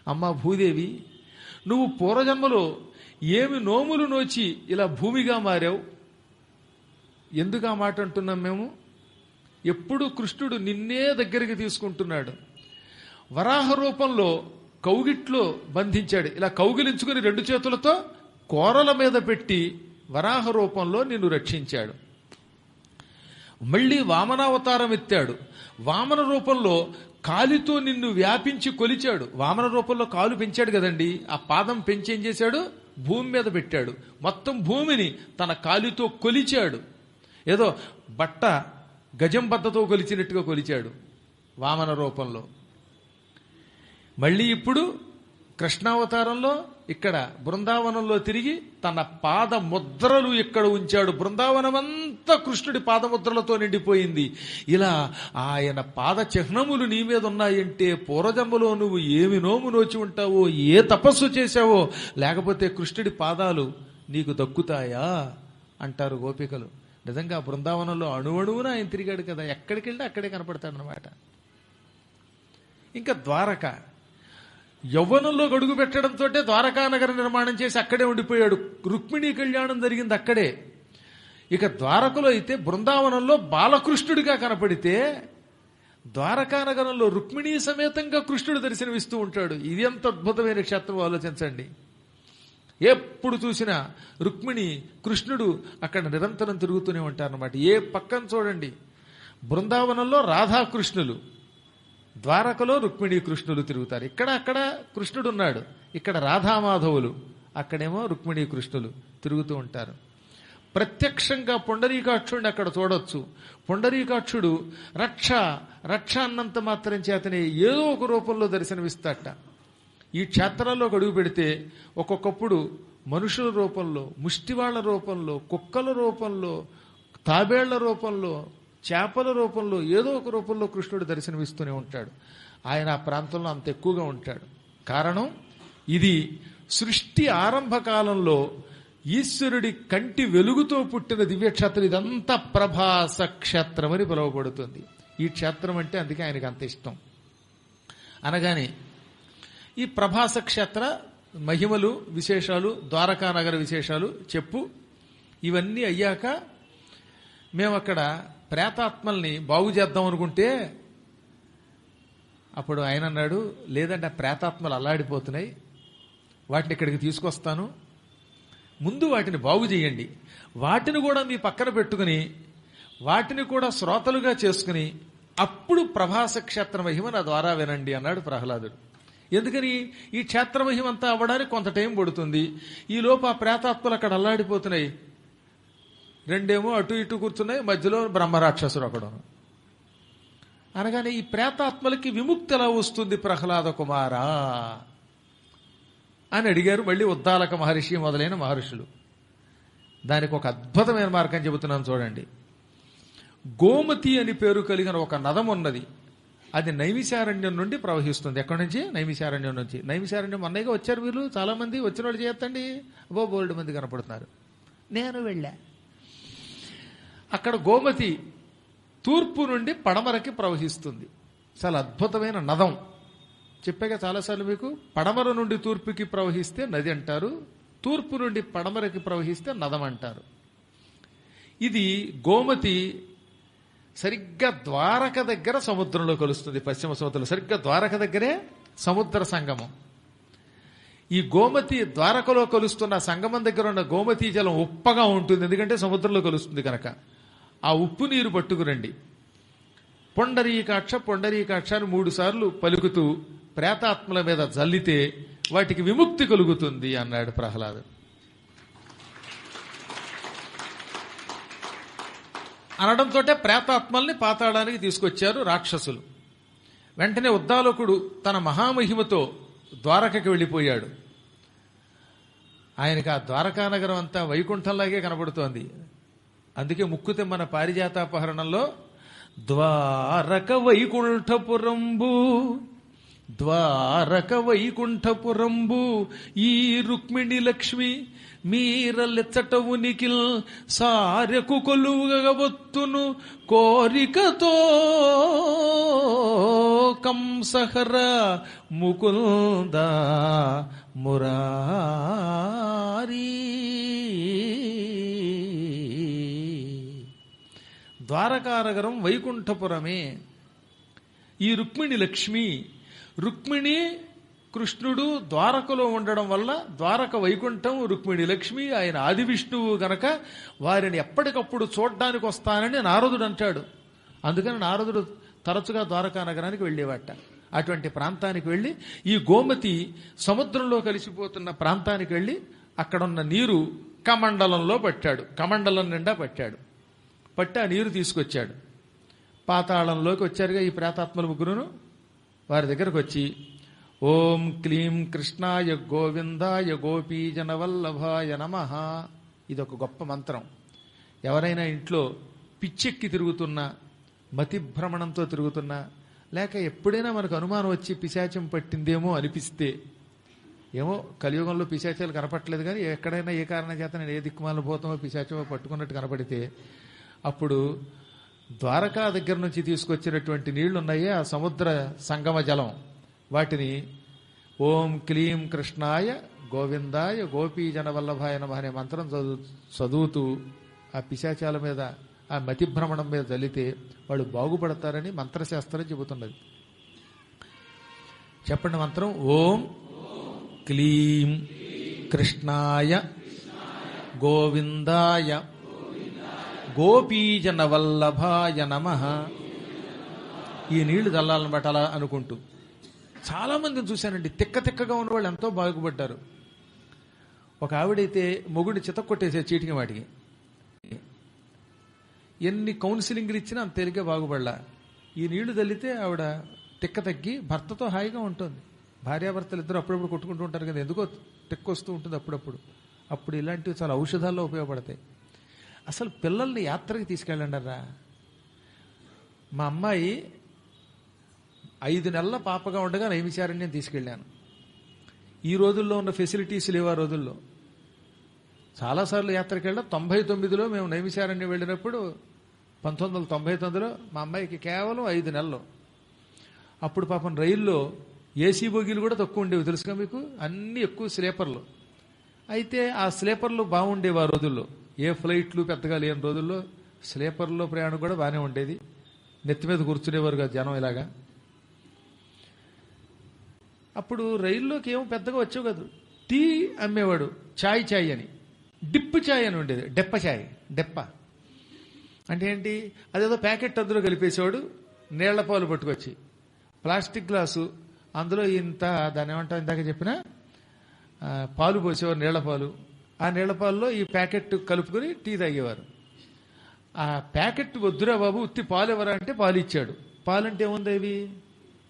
అమ్మా భూదేవి, నువ్వు పూర్వజన్మలో ఏమి నోములు నోచి ఇలా భూమిగా మారావు? ఎందుకు ఆ మాట అంటున్నాం మేము? ఎప్పుడు కృష్ణుడు నిన్నే దగ్గరికి తీసుకుంటున్నాడు. వరాహ రూపంలో కౌగిట్లో బంధించాడు. ఇలా కౌగిలించుకుని 2 చేతులతో కోరల మీద పెట్టి వరాహ రూపంలో నిన్ను రక్షించాడు. మళ్ళీ వామనావతారం ఎత్తాడు. వామన రూపంలో కాలితో నిన్ను వ్యాపించి కొలిచాడు. వామన రూపంలో కాలు పెంచాడు కదండి, ఆ పాదం పెంచి ఏం చేశాడు? భూమి మీద పెట్టాడు. మొత్తం భూమిని తన కాలితో కొలిచాడు. ఏదో బట్ట గజం బద్దతో కొలిచినట్టుగా కొలిచాడు వామన రూపంలో. మళ్ళీ ఇప్పుడు కృష్ణావతారంలో ఇక్కడ బృందావనంలో తిరిగి తన పాద ముద్రలు ఇక్కడ ఉంచాడు. బృందావనమంతా కృష్ణుడి పాదముద్రలతో నిండిపోయింది. ఇలా ఆయన పాద చిహ్నములు నీ మీద ఉన్నాయంటే పూర్వజన్మలో నువ్వు ఏమి నోము నోచి ఉంటావో, ఏ తపస్సు చేశావో, లేకపోతే కృష్ణుడి పాదాలు నీకు దక్కుతాయా అంటారు గోపికలు. నిజంగా బృందావనంలో అణువణువున ఆయన తిరిగాడు కదా, ఎక్కడికి వెళ్ళి అక్కడే కనపడతాడనమాట. ఇంకా ద్వారక యవ్వనంలో గడుగు పెట్టడంతో ద్వారకా నగర నిర్మాణం చేసి అక్కడే ఉండిపోయాడు. రుక్మిణీ కళ్యాణం జరిగింది అక్కడే. ఇక ద్వారకలో అయితే బృందావనంలో బాలకృష్ణుడిగా కనపడితే ద్వారకా నగరంలో రుక్మిణీ సమేతంగా కృష్ణుడు దర్శనమిస్తూ ఉంటాడు. ఇది ఎంత అద్భుతమైన క్షేత్రం ఆలోచించండి. ఎప్పుడు చూసినా రుక్మిణి కృష్ణుడు అక్కడ నిరంతరం తిరుగుతూనే ఉంటారన్నమాట. ఏ పక్కన చూడండి, బృందావనంలో రాధాకృష్ణులు, ద్వారకలో రుక్మిణీ కృష్ణులు తిరుగుతారు. ఇక్కడ అక్కడ కృష్ణుడు ఉన్నాడు, ఇక్కడ రాధామాధవులు, అక్కడేమో రుక్మిణీ కృష్ణులు తిరుగుతూ ఉంటారు. ప్రత్యక్షంగా పుండరీకాక్షుడిని అక్కడ చూడొచ్చు. పుండరీకాక్షుడు రక్ష రక్ష అన్నంత మాత్రం చేతనే ఏదో ఒక రూపంలో దర్శనమిస్తాట. ఈ క్షేత్రాల్లో అడుగు పెడితే ఒక్కొక్కప్పుడు మనుషుల రూపంలో, ముష్టివాళ్ల రూపంలో, కుక్కల రూపంలో, తాబేళ్ల రూపంలో, చేపల రూపంలో, ఏదో ఒక రూపంలో కృష్ణుడు దర్శనమిస్తూనే ఉంటాడు. ఆయన ఆ ప్రాంతంలో అంత ఎక్కువగా ఉంటాడు. కారణం, ఇది సృష్టి ఆరంభ కాలంలో ఈశ్వరుడి కంటి వెలుగుతో పుట్టిన దివ్యక్షేత్రం. ఇదంతా ప్రభాస క్షేత్రం అని పిలువబడుతుంది. ఈ క్షేత్రం అంటే అందుకే ఆయనకి అంత ఇష్టం. అనగానే ఈ ప్రభాస క్షేత్ర మహిమలు, విశేషాలు, ద్వారకా నగర విశేషాలు చెప్పు. ఇవన్నీ అయ్యాక మేము అక్కడ ప్రేతాత్మల్ని బాగు చేద్దాం అనుకుంటే అప్పుడు ఆయన అన్నాడు, లేదంటే ఆ ప్రేతాత్మలు అల్లాడిపోతున్నాయి, వాటిని ఇక్కడికి తీసుకొస్తాను, ముందు వాటిని బాగు చేయండి, వాటిని కూడా మీ పక్కన పెట్టుకుని వాటిని కూడా శ్రోతలుగా చేసుకుని అప్పుడు ప్రభాస క్షేత్ర మహిమ నా ద్వారా వినండి అన్నాడు ప్రహ్లాదుడు. ఎందుకని? ఈ క్షేత్ర మహిమ అంతా అవ్వడానికి కొంత టైం పడుతుంది. ఈ లోపు ఆ ప్రేతాత్మలు అక్కడ అల్లాడిపోతున్నాయి. రెండేమో అటు ఇటు కూర్చున్నాయి, మధ్యలో బ్రహ్మరాక్షసుడు అక్కడ. అనగానే ఈ ప్రేతాత్మలకి విముక్తి ఎలా వస్తుంది ప్రహ్లాద కుమారా అని అడిగారు మళ్ళీ ఉద్దాలక మహర్షి మొదలైన మహర్షులు. దానికి ఒక అద్భుతమైన మార్గం చెబుతున్నాను చూడండి. గోమతి అని పేరు కలిగిన ఒక నదం ఉన్నది. అది నైమిషారణ్యం నుండి ప్రవహిస్తుంది. ఎక్కడి నుంచి? నైమిషారణ్యం నుంచి. నైమిషారణ్యం అన్నయ్యగా వచ్చారు వీళ్ళు చాలా మంది. వచ్చిన వాళ్ళు చేయొద్దండి, బోల్డ్ మంది కనపడుతున్నారు. నేను వెళ్ళా. అక్కడ గోమతి తూర్పు నుండి పడమరకి ప్రవహిస్తుంది. చాలా అద్భుతమైన నదం. చెప్పాక చాలాసార్లు మీకు, పడమర నుండి తూర్పుకి ప్రవహిస్తే నది అంటారు, తూర్పు నుండి పడమరకి ప్రవహిస్తే నదం అంటారు. ఇది గోమతి సరిగ్గా ద్వారక దగ్గర సముద్రంలో కలుస్తుంది. పశ్చిమ సముద్రంలో సరిగ్గా ద్వారక దగ్గరే సముద్ర సంగమం. ఈ గోమతి ద్వారకలో కలుస్తున్న సంగమం దగ్గర ఉన్న గోమతీ జలం ఉప్పగా ఉంటుంది, ఎందుకంటే సముద్రంలో కలుస్తుంది కనుక. ఆ ఉప్పు నీరు పట్టుకురండి. పొండరీకాక్ష పొండరీకాక్ష అని 3 సార్లు పలుకుతూ ప్రేతాత్మల మీద జల్లితే వాటికి విముక్తి కలుగుతుంది అన్నాడు ప్రహ్లాదు. అనడంతో ప్రేతాత్మల్ని పాతాళానికి తీసుకొచ్చారు రాక్షసులు. వెంటనే ఉద్దాలకుడు తన మహామహిమతో ద్వారకకి వెళ్ళిపోయాడు. ఆయనకి ఆ ద్వారకా నగరం అంతా వైకుంఠంలాగే కనబడుతోంది. అందుకే ముక్కుతెమ్మన పారిజాతాపహరణంలో ద్వారక వైకుంఠపురంబు ద్వారక వైకుంఠపురంబు ఈ రుక్మిణి లక్ష్మి మీరలెచ్చట ఉనికిల్ సారెకు కొలువగవత్తును కోరికతో కంసహర ముకుంద మురారీ. ద్వారకానగరం వైకుంఠపురమే. ఈ రుక్మిణి లక్ష్మి, రుక్మిణి కృష్ణుడు ద్వారకలో ఉండడం వల్ల ద్వారక వైకుంఠం, రుక్మిణి లక్ష్మి, ఆయన ఆది విష్ణువు గనక వారిని ఎప్పటికప్పుడు చూడ్డానికి వస్తానని నారదుడు అంటాడు. అందుకని నారదుడు తరచుగా ద్వారకా నగరానికి వెళ్ళేవాట. అటువంటి ప్రాంతానికి వెళ్ళి ఈ గోమతి సముద్రంలో కలిసిపోతున్న ప్రాంతానికి వెళ్ళి అక్కడున్న నీరు కమండలంలో పట్టాడు. కమండలం నిండా పట్టాడు. పట్టి ఆ నీరు తీసుకొచ్చాడు. పాతాళంలోకి వచ్చారుగా ఈ ప్రేతాత్మల ముగ్గురును. వారి దగ్గరకు వచ్చి ఓం క్లీం కృష్ణాయ గోవిందాయ గోపీజనవల్లభాయ నమః. ఇదొక గొప్ప మంత్రం. ఎవరైనా ఇంట్లో పిచ్చెక్కి తిరుగుతున్నా, మతిభ్రమణంతో తిరుగుతున్నా, లేక ఎప్పుడైనా మనకు అనుమానం వచ్చి పిశాచం పట్టిందేమో అనిపిస్తే, ఏమో కలియుగంలో పిశాచాలు కనపట్టలేదు కానీ ఎక్కడైనా ఏ కారణం చేత నేను ఏ దిక్కుమాల భూతమో పిశాచమో పట్టుకున్నట్టు కనపడితే అప్పుడు ద్వారకా దగ్గర నుంచి తీసుకొచ్చినటువంటి నీళ్లు ఉన్నాయే, ఆ సముద్ర సంగమ జలం, వాటిని ఓం క్లీం కృష్ణాయ గోవిందాయ గోపీజనవల్లభాయ నమః అనే మంత్రం చదువుతూ ఆ పిశాచాల మీద, ఆ మతిభ్రమణం మీద చల్లితే వాళ్ళు బాగుపడతారని మంత్రశాస్త్రం చెబుతున్నది. చెప్పండి మంత్రం. ఓం క్లీం కృష్ణాయ గోవిందాయ గోపీజనవల్లభాయ నమః. ఈ నీళ్లు చల్లాలన్నమాట అలా అనుకుంటూ. చాలా మందిని చూశానండి, తిక్క తిక్కగా ఉన్న వాళ్ళు ఎంతో బాగుపడ్డారు. ఒక ఆవిడైతే మొగుడిని చితక్కొట్టేసే చీటికి వాటికి ఎన్ని కౌన్సిలింగ్లు ఇచ్చినా అంత తేలిగ్గా బాగుపడలా. ఈ నీళ్లు చల్లితే ఆవిడ తిక్క తగ్గి భర్తతో హాయిగా ఉంటుంది. భార్యాభర్తలు ఇద్దరు అప్పుడప్పుడు కొట్టుకుంటూ ఉంటారు కదా, ఎందుకో తిక్క వస్తూ ఉంటుంది అప్పుడప్పుడు. అప్పుడు ఇలాంటివి చాలా ఔషధాల్లో ఉపయోగపడతాయి. అసలు పిల్లల్ని యాత్రకి తీసుకెళ్ళండి రా. మా అమ్మాయి 5 నెలల పాపగా ఉండగా నైమిషారణ్యం తీసుకెళ్ళాను. ఈ రోజుల్లో ఉన్న ఫెసిలిటీస్ లేవు ఆ రోజుల్లో. చాలాసార్లు యాత్రకి వెళ్ళా. 99లో మేము నైమిషారణ్యం వెళ్ళినప్పుడు 1999లో మా అమ్మాయికి కేవలం 5 నెలలు. అప్పుడు పాపం రైల్లో ఏసీ బోగీలు కూడా తక్కువ ఉండేవి, తెలుసుగా మీకు. అన్నీ ఎక్కువ స్లీపర్లు. అయితే ఆ స్లీపర్లు బాగుండేవి ఆ రోజుల్లో. ఏ ఫ్లైట్లు పెద్దగా లేని రోజుల్లో స్లీపర్లో ప్రయాణం కూడా బాగానే ఉండేది. నెత్తి మీద కూర్చునేవారు కదా జనం ఇలాగా. అప్పుడు రైల్లోకి ఏమో పెద్దగా వచ్చేవి కాదు. టీ అమ్మేవాడు, చాయ్ అని, డిప్ చాయ్ అని ఉండేది. డెప్ప అంటే ఏంటి, అదేదో ప్యాకెట్ అందులో కలిపేసేవాడు. నీళ్ల పాలు పట్టుకొచ్చి ప్లాస్టిక్ గ్లాసు, అందులో ఇంత దాన్ని ఏమంటాం ఇందాక చెప్పిన పాలు పోసేవారు, నీళ్ల పాలు. ఆ నీళ్ల పాలలో ఈ ప్యాకెట్ కలుపుకొని టీ తాగేవారు. ఆ ప్యాకెట్ వద్దురా బాబు, ఉత్తి పాలు ఎవరా అంటే పాలు ఇచ్చాడు. పాలంటే ఏముంది, అవి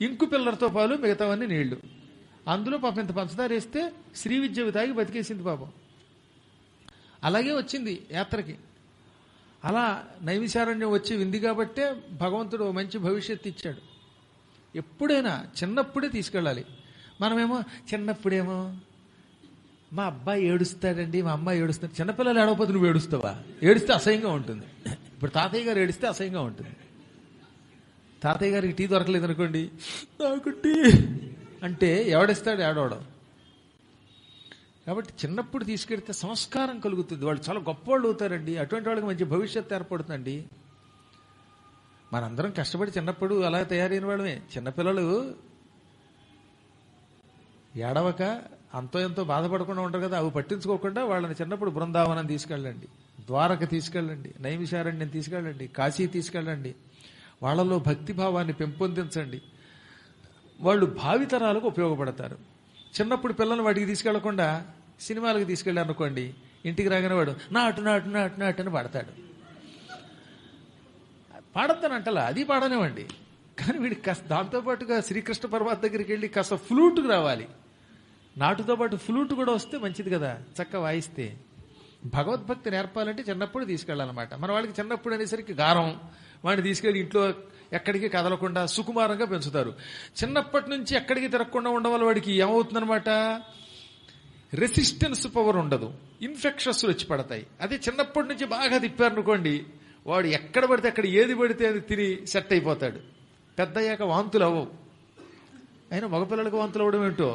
ఇంకు పిల్లలతో పాలు, మిగతావన్నీ నీళ్లు. అందులో పాపం ఇంత పంచదార వేస్తే శ్రీ విద్యవి తాగి బతికేసింది పాపం. అలాగే వచ్చింది యాత్రకి. అలా నైమిషారణ్యం వచ్చి వింది కాబట్టే భగవంతుడు మంచి భవిష్యత్తు ఇచ్చాడు. ఎప్పుడైనా చిన్నప్పుడే తీసుకెళ్ళాలి. మనమేమో చిన్నప్పుడేమో మా అబ్బాయి ఏడుస్తాడండి, మా అమ్మాయి ఏడుస్తాడు. చిన్నపిల్లలు ఏడవపోతే నువ్వు ఏడుస్తావా? ఏడిస్తే అసహ్యంగా ఉంటుంది. ఇప్పుడు తాతయ్య గారు ఏడిస్తే అసహ్యంగా ఉంటుంది. తాతయ్య గారికి టీ దొరకలేదు అనుకోండి, నాకు టీ అంటే ఎవడిస్తాడు, ఏడవడం. కాబట్టి చిన్నప్పుడు తీసుకెడితే సంస్కారం కలుగుతుంది. వాళ్ళు చాలా గొప్పవాళ్ళు అవుతారండి. అటువంటి వాళ్ళకి మంచి భవిష్యత్తు ఏర్పడుతుందండి. మనందరం కష్టపడి చిన్నప్పుడు అలా తయారైన వాళ్ళమే. చిన్నపిల్లలు ఏడవక అంతో ఎంతో బాధపడకుండా ఉంటారు కదా, అవి పట్టించుకోకుండా వాళ్ళని చిన్నప్పుడు బృందావనం తీసుకెళ్ళండి, ద్వారక తీసుకెళ్ళండి, నైమిషారణ్యం తీసుకెళ్ళండి, కాశీ తీసుకెళ్ళండి. వాళ్ళలో భక్తిభావాన్ని పెంపొందించండి. వాళ్ళు భావితరాలకు ఉపయోగపడతారు. చిన్నప్పుడు పిల్లల్ని వాటికి తీసుకెళ్లకుండా సినిమాలకు తీసుకెళ్ళారు అనుకోండి, ఇంటికి రాగానే వాడు నాటు నాటు నాటు నాటు అని పాడతాడు. పాడతానంటలా, అది పాడనివ్వండి. కానీ వీడికి కాస్త దాంతోపాటుగా శ్రీకృష్ణ పరమాత్మ దగ్గరికి వెళ్ళి కాస్త ఫ్లూటుకు రావాలి. నాటుతో పాటు ఫ్లూట్ కూడా వస్తే మంచిది కదా, చక్కగా వాయిస్తే. భగవద్భక్తి నేర్పాలంటే చిన్నప్పుడు తీసుకెళ్ళాలన్నమాట. మన వాళ్ళకి చిన్నప్పుడు అనేసరికి గారం, వాడిని తీసుకెళ్లి ఇంట్లో ఎక్కడికి కదలకుండా సుకుమారంగా పెంచుతారు. చిన్నప్పటి నుంచి ఎక్కడికి తిరగకుండా ఉండడం వల్ల వాడికి ఏమవుతుందనమాట, రెసిస్టెన్స్ పవర్ ఉండదు, ఇన్ఫెక్షన్స్ వచ్చి పడతాయి. అదే చిన్నప్పటి నుంచి బాగా తిప్పారనుకోండి, వాడు ఎక్కడ పడితే అక్కడ ఏది పడితే అది తిని సెట్ అయిపోతాడు. పెద్ద అయ్యాక వాంతులు అవ్వవు. అయినా మగపిల్లలకు వాంతులు అవ్వడం ఏంటో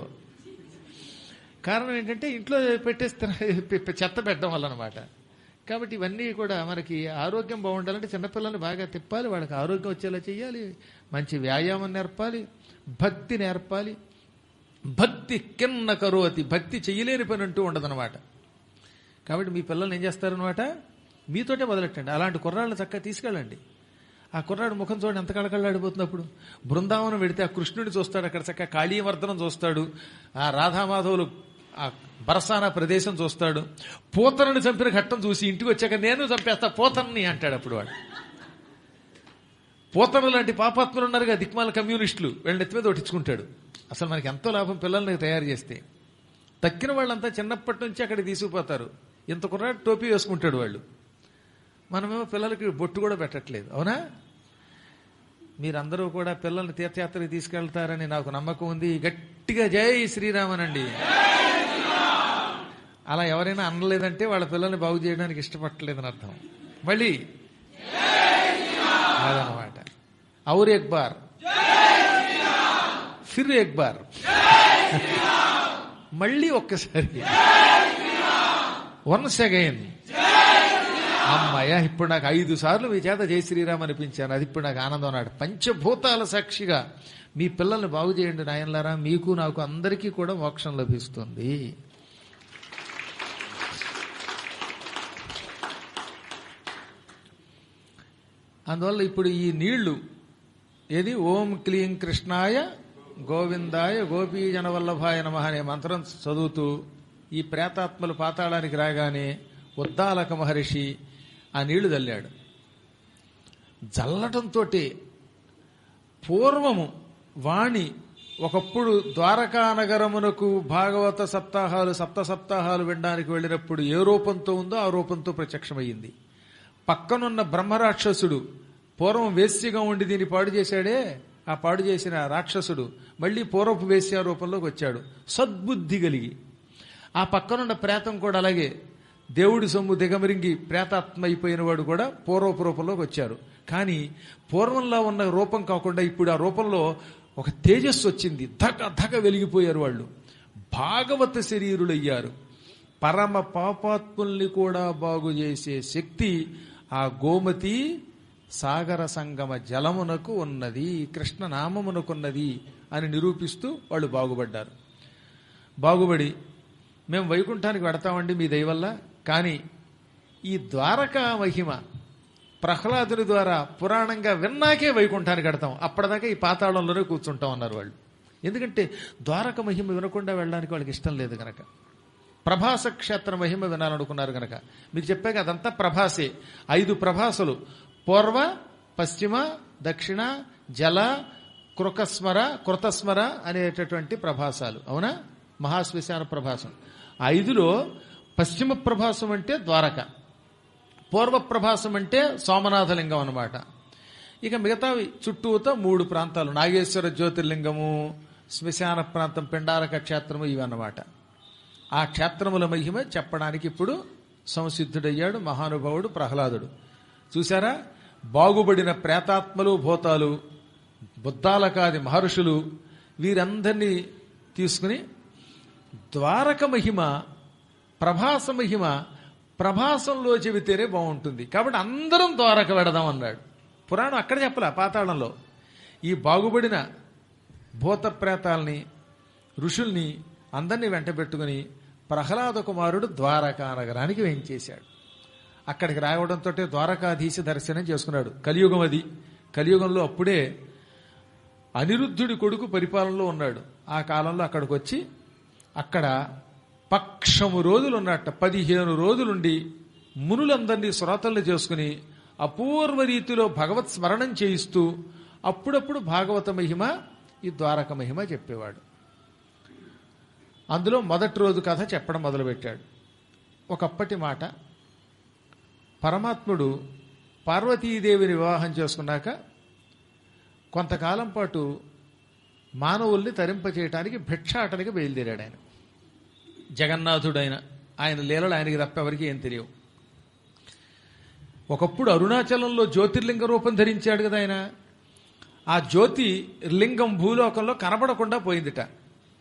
కారణం ఏంటంటే ఇంట్లో పెట్టేస్తే చెత్త పెట్టడం వల్ల అనమాట. కాబట్టి ఇవన్నీ కూడా మనకి ఆరోగ్యం బాగుండాలంటే చిన్నపిల్లల్ని బాగా తిప్పాలి, వాళ్ళకి ఆరోగ్యం వచ్చేలా చేయాలి, మంచి వ్యాయామం నేర్పాలి, భక్తి నేర్పాలి. భక్తి కిన్న కరోతి, భక్తి చెయ్యలేని పని అంటూ ఉండదనమాట. కాబట్టి మీ పిల్లల్ని ఏం చేస్తారనమాట, మీతోటే మొదలెట్టండి. అలాంటి కుర్రాళ్ళని చక్కగా తీసుకెళ్ళండి. ఆ కుర్రాడు ముఖం చూడండి ఎంత కళకళలాడిపోతున్నప్పుడు. బృందావనం వెడితే ఆ కృష్ణుడిని చూస్తాడు, అక్కడ చక్కగా కాళీవర్ధనం చూస్తాడు, ఆ రాధామాధవులు ఆ బరసానా ప్రదేశం చూస్తాడు, పోతనని చంపిన ఘట్టం చూసి ఇంటికి వచ్చాక నేను చంపేస్తా పోతనని అంటాడు. అప్పుడు వాడు పోతన లాంటి పాపాత్ములు ఉన్నారుగా దిక్మాల కమ్యూనిస్టులు, వీళ్ళని ఎత్తి మీద ఒట్టించుకుంటాడు. అసలు మనకి ఎంతో లాభం పిల్లల్ని తయారు చేస్తే. తక్కిన వాళ్ళంతా చిన్నప్పటి నుంచి అక్కడికి తీసుకుపోతారు. ఇంత కుర్రాడు టోపీ వేసుకుంటాడు వాళ్ళు. మనమేమో పిల్లలకి బొట్టు కూడా పెట్టట్లేదు. అవునా? మీరందరూ కూడా పిల్లల్ని తీర్థయాత్రకి తీసుకెళ్తారని నాకు నమ్మకం ఉంది. గట్టిగా జై శ్రీరామనండి. అలా ఎవరైనా అనలేదంటే వాళ్ళ పిల్లల్ని బాగు చేయడానికి ఇష్టపడలేదని అర్థం. మళ్ళీ అదనమాట. ఔర్ ఎక్ బార్, ఫిర్ ఎక్ బార్, మళ్ళీ ఒక్కసారి, వన్స్ అగైన్. అమ్మాయ, ఇప్పుడు నాకు 5 సార్లు మీ చేత జై శ్రీరామ్ అనిపించాను. అది ఇప్పుడు నాకు ఆనందం అన్నాడు. పంచభూతాల సాక్షిగా మీ పిల్లల్ని బాగు చేయండి నాయనలారా, మీకు నాకు అందరికీ కూడా మోక్షం లభిస్తుంది. అందువల్ల ఇప్పుడు ఈ నీళ్లు ఏది, ఓం క్లీం కృష్ణాయ గోవిందాయ గోపీజనవల్లభాయ నమః అనే మంత్రం చదువుతూ ఈ ప్రేతాత్మలు పాతాళానికి రాగానే ఉద్దాలక మహర్షి ఆ నీళ్లు చల్లాడు. జల్లటంతో పూర్వము వాణి ఒకప్పుడు ద్వారకా నగరమునకు భాగవత సప్తాహాలు సప్తాహాలు వినడానికి వెళ్ళినప్పుడు ఏ రూపంతో ఉందో ఆ రూపంతో ప్రత్యక్షమయ్యింది. పక్కనున్న బ్రహ్మరాక్షసుడు పూర్వం వేశ్యగా ఉండి దీన్ని పాడు చేశాడే, ఆ పాడు చేసిన రాక్షసుడు మళ్లీ పూర్వపు వేశ్య రూపంలోకి వచ్చాడు సద్బుద్ధి కలిగి. ఆ పక్కనున్న ప్రేతం కూడా అలాగే దేవుడి సొమ్ము దిగమరింగి ప్రేతాత్మ అయిపోయిన వాడు కూడా పూర్వపు రూపంలోకి వచ్చారు. కానీ పూర్వంలో ఉన్న రూపం కాకుండా ఇప్పుడు ఆ రూపంలో ఒక తేజస్సు వచ్చింది. ధగ ధగ వెలిగిపోయారు వాళ్ళు. భాగవత శరీరులయ్యారు. పరమ పాపాత్ముల్ని కూడా బాగు చేసే శక్తి ఆ గోమతి సాగర సంగమ జలమునకు ఉన్నది, కృష్ణ నామమునకున్నది అని నిరూపిస్తూ వాళ్ళు బాగుపడ్డారు. బాగుపడి మేము వైకుంఠానికి వెడతామండి మీ దయ వల్ల, కానీ ఈ ద్వారకా మహిమ ప్రహ్లాదుని ద్వారా పురాణంగా విన్నాకే వైకుంఠానికి వెడతాం, అప్పటిదాకా ఈ పాతాళంలోనే కూర్చుంటాం అన్నారు వాళ్ళు. ఎందుకంటే ద్వారక మహిమ వినకుండా వెళ్ళడానికి వాళ్ళకి ఇష్టం లేదు గనక. ప్రభాస క్షేత్ర మహిమ వినాలనుకున్నారు గనక. మీకు చెప్పాక అదంతా ప్రభాసే. 5 ప్రభాసలు, పూర్వ, పశ్చిమ, దక్షిణ, జల, కృతస్మర అనేటటువంటి ప్రభాసాలు. అవునా? మహాశ్మశాన ప్రభాసం. 5లో పశ్చిమ ప్రభాసం అంటే ద్వారక, పూర్వ ప్రభాసం అంటే సోమనాథలింగం అన్నమాట. ఇక మిగతావి చుట్టూతో 3 ప్రాంతాలు, నాగేశ్వర జ్యోతిర్లింగము, శ్మశాన ప్రాంతం, పిండారక క్షేత్రము, ఇవి అన్నమాట. ఆ క్షేత్రముల మహిమ చెప్పడానికి ఇప్పుడు సంసిద్ధుడయ్యాడు మహానుభావుడు ప్రహ్లాదుడు. చూశారా? బాగుబడిన ప్రేతాత్మలు, భూతాలు, బుద్ధాలకాది మహర్షులు వీరందరినీ తీసుకుని ద్వారక మహిమ, ప్రభాస మహిమ ప్రభాసంలో చెబితేనే బాగుంటుంది, కాబట్టి అందరం ద్వారక వెడదాం అన్నాడు. పురాణం అక్కడ చెప్పలే, పాతాళంలో. ఈ బాగుబడిన భూత ప్రేతాలని, ఋషుల్ని అందరినీ వెంట పెట్టుకుని ప్రహ్లాద కుమారుడు ద్వారకా నగరానికి వేయించేశాడు. అక్కడికి రావడంతో ద్వారకాధీశ దర్శనం చేసుకున్నాడు. కలియుగం అది. కలియుగంలో అప్పుడే అనిరుద్ధుడి కొడుకు పరిపాలనలో ఉన్నాడు. ఆ కాలంలో అక్కడికి వచ్చి అక్కడ పక్షము రోజులు ఉన్నట్ట 15 రోజులుండి మునులందరినీ శ్రోతల్ని చేసుకుని అపూర్వ రీతిలో భగవత్ స్మరణం చేయిస్తూ అప్పుడప్పుడు భాగవత మహిమ, ఈ ద్వారక మహిమ చెప్పేవాడు. అందులో మొదటి రోజు కథ చెప్పడం మొదలుపెట్టాడు. ఒకప్పటి మాట, పరమాత్ముడు పార్వతీదేవిని వివాహం చేసుకున్నాక కొంతకాలం పాటు మానవుల్ని తరింపచేయటానికి భిక్షాటనకి బయలుదేరాడు ఆయన. జగన్నాథుడైన ఆయన లీలలు ఆయనకి తప్ప ఎవరికి ఏం తెలియవు. ఒకప్పుడు అరుణాచలంలో జ్యోతిర్లింగ రూపం ధరించాడు కదా ఆయన. ఆ జ్యోతి లింగం భూలోకంలో కనబడకుండా పోయిందిట.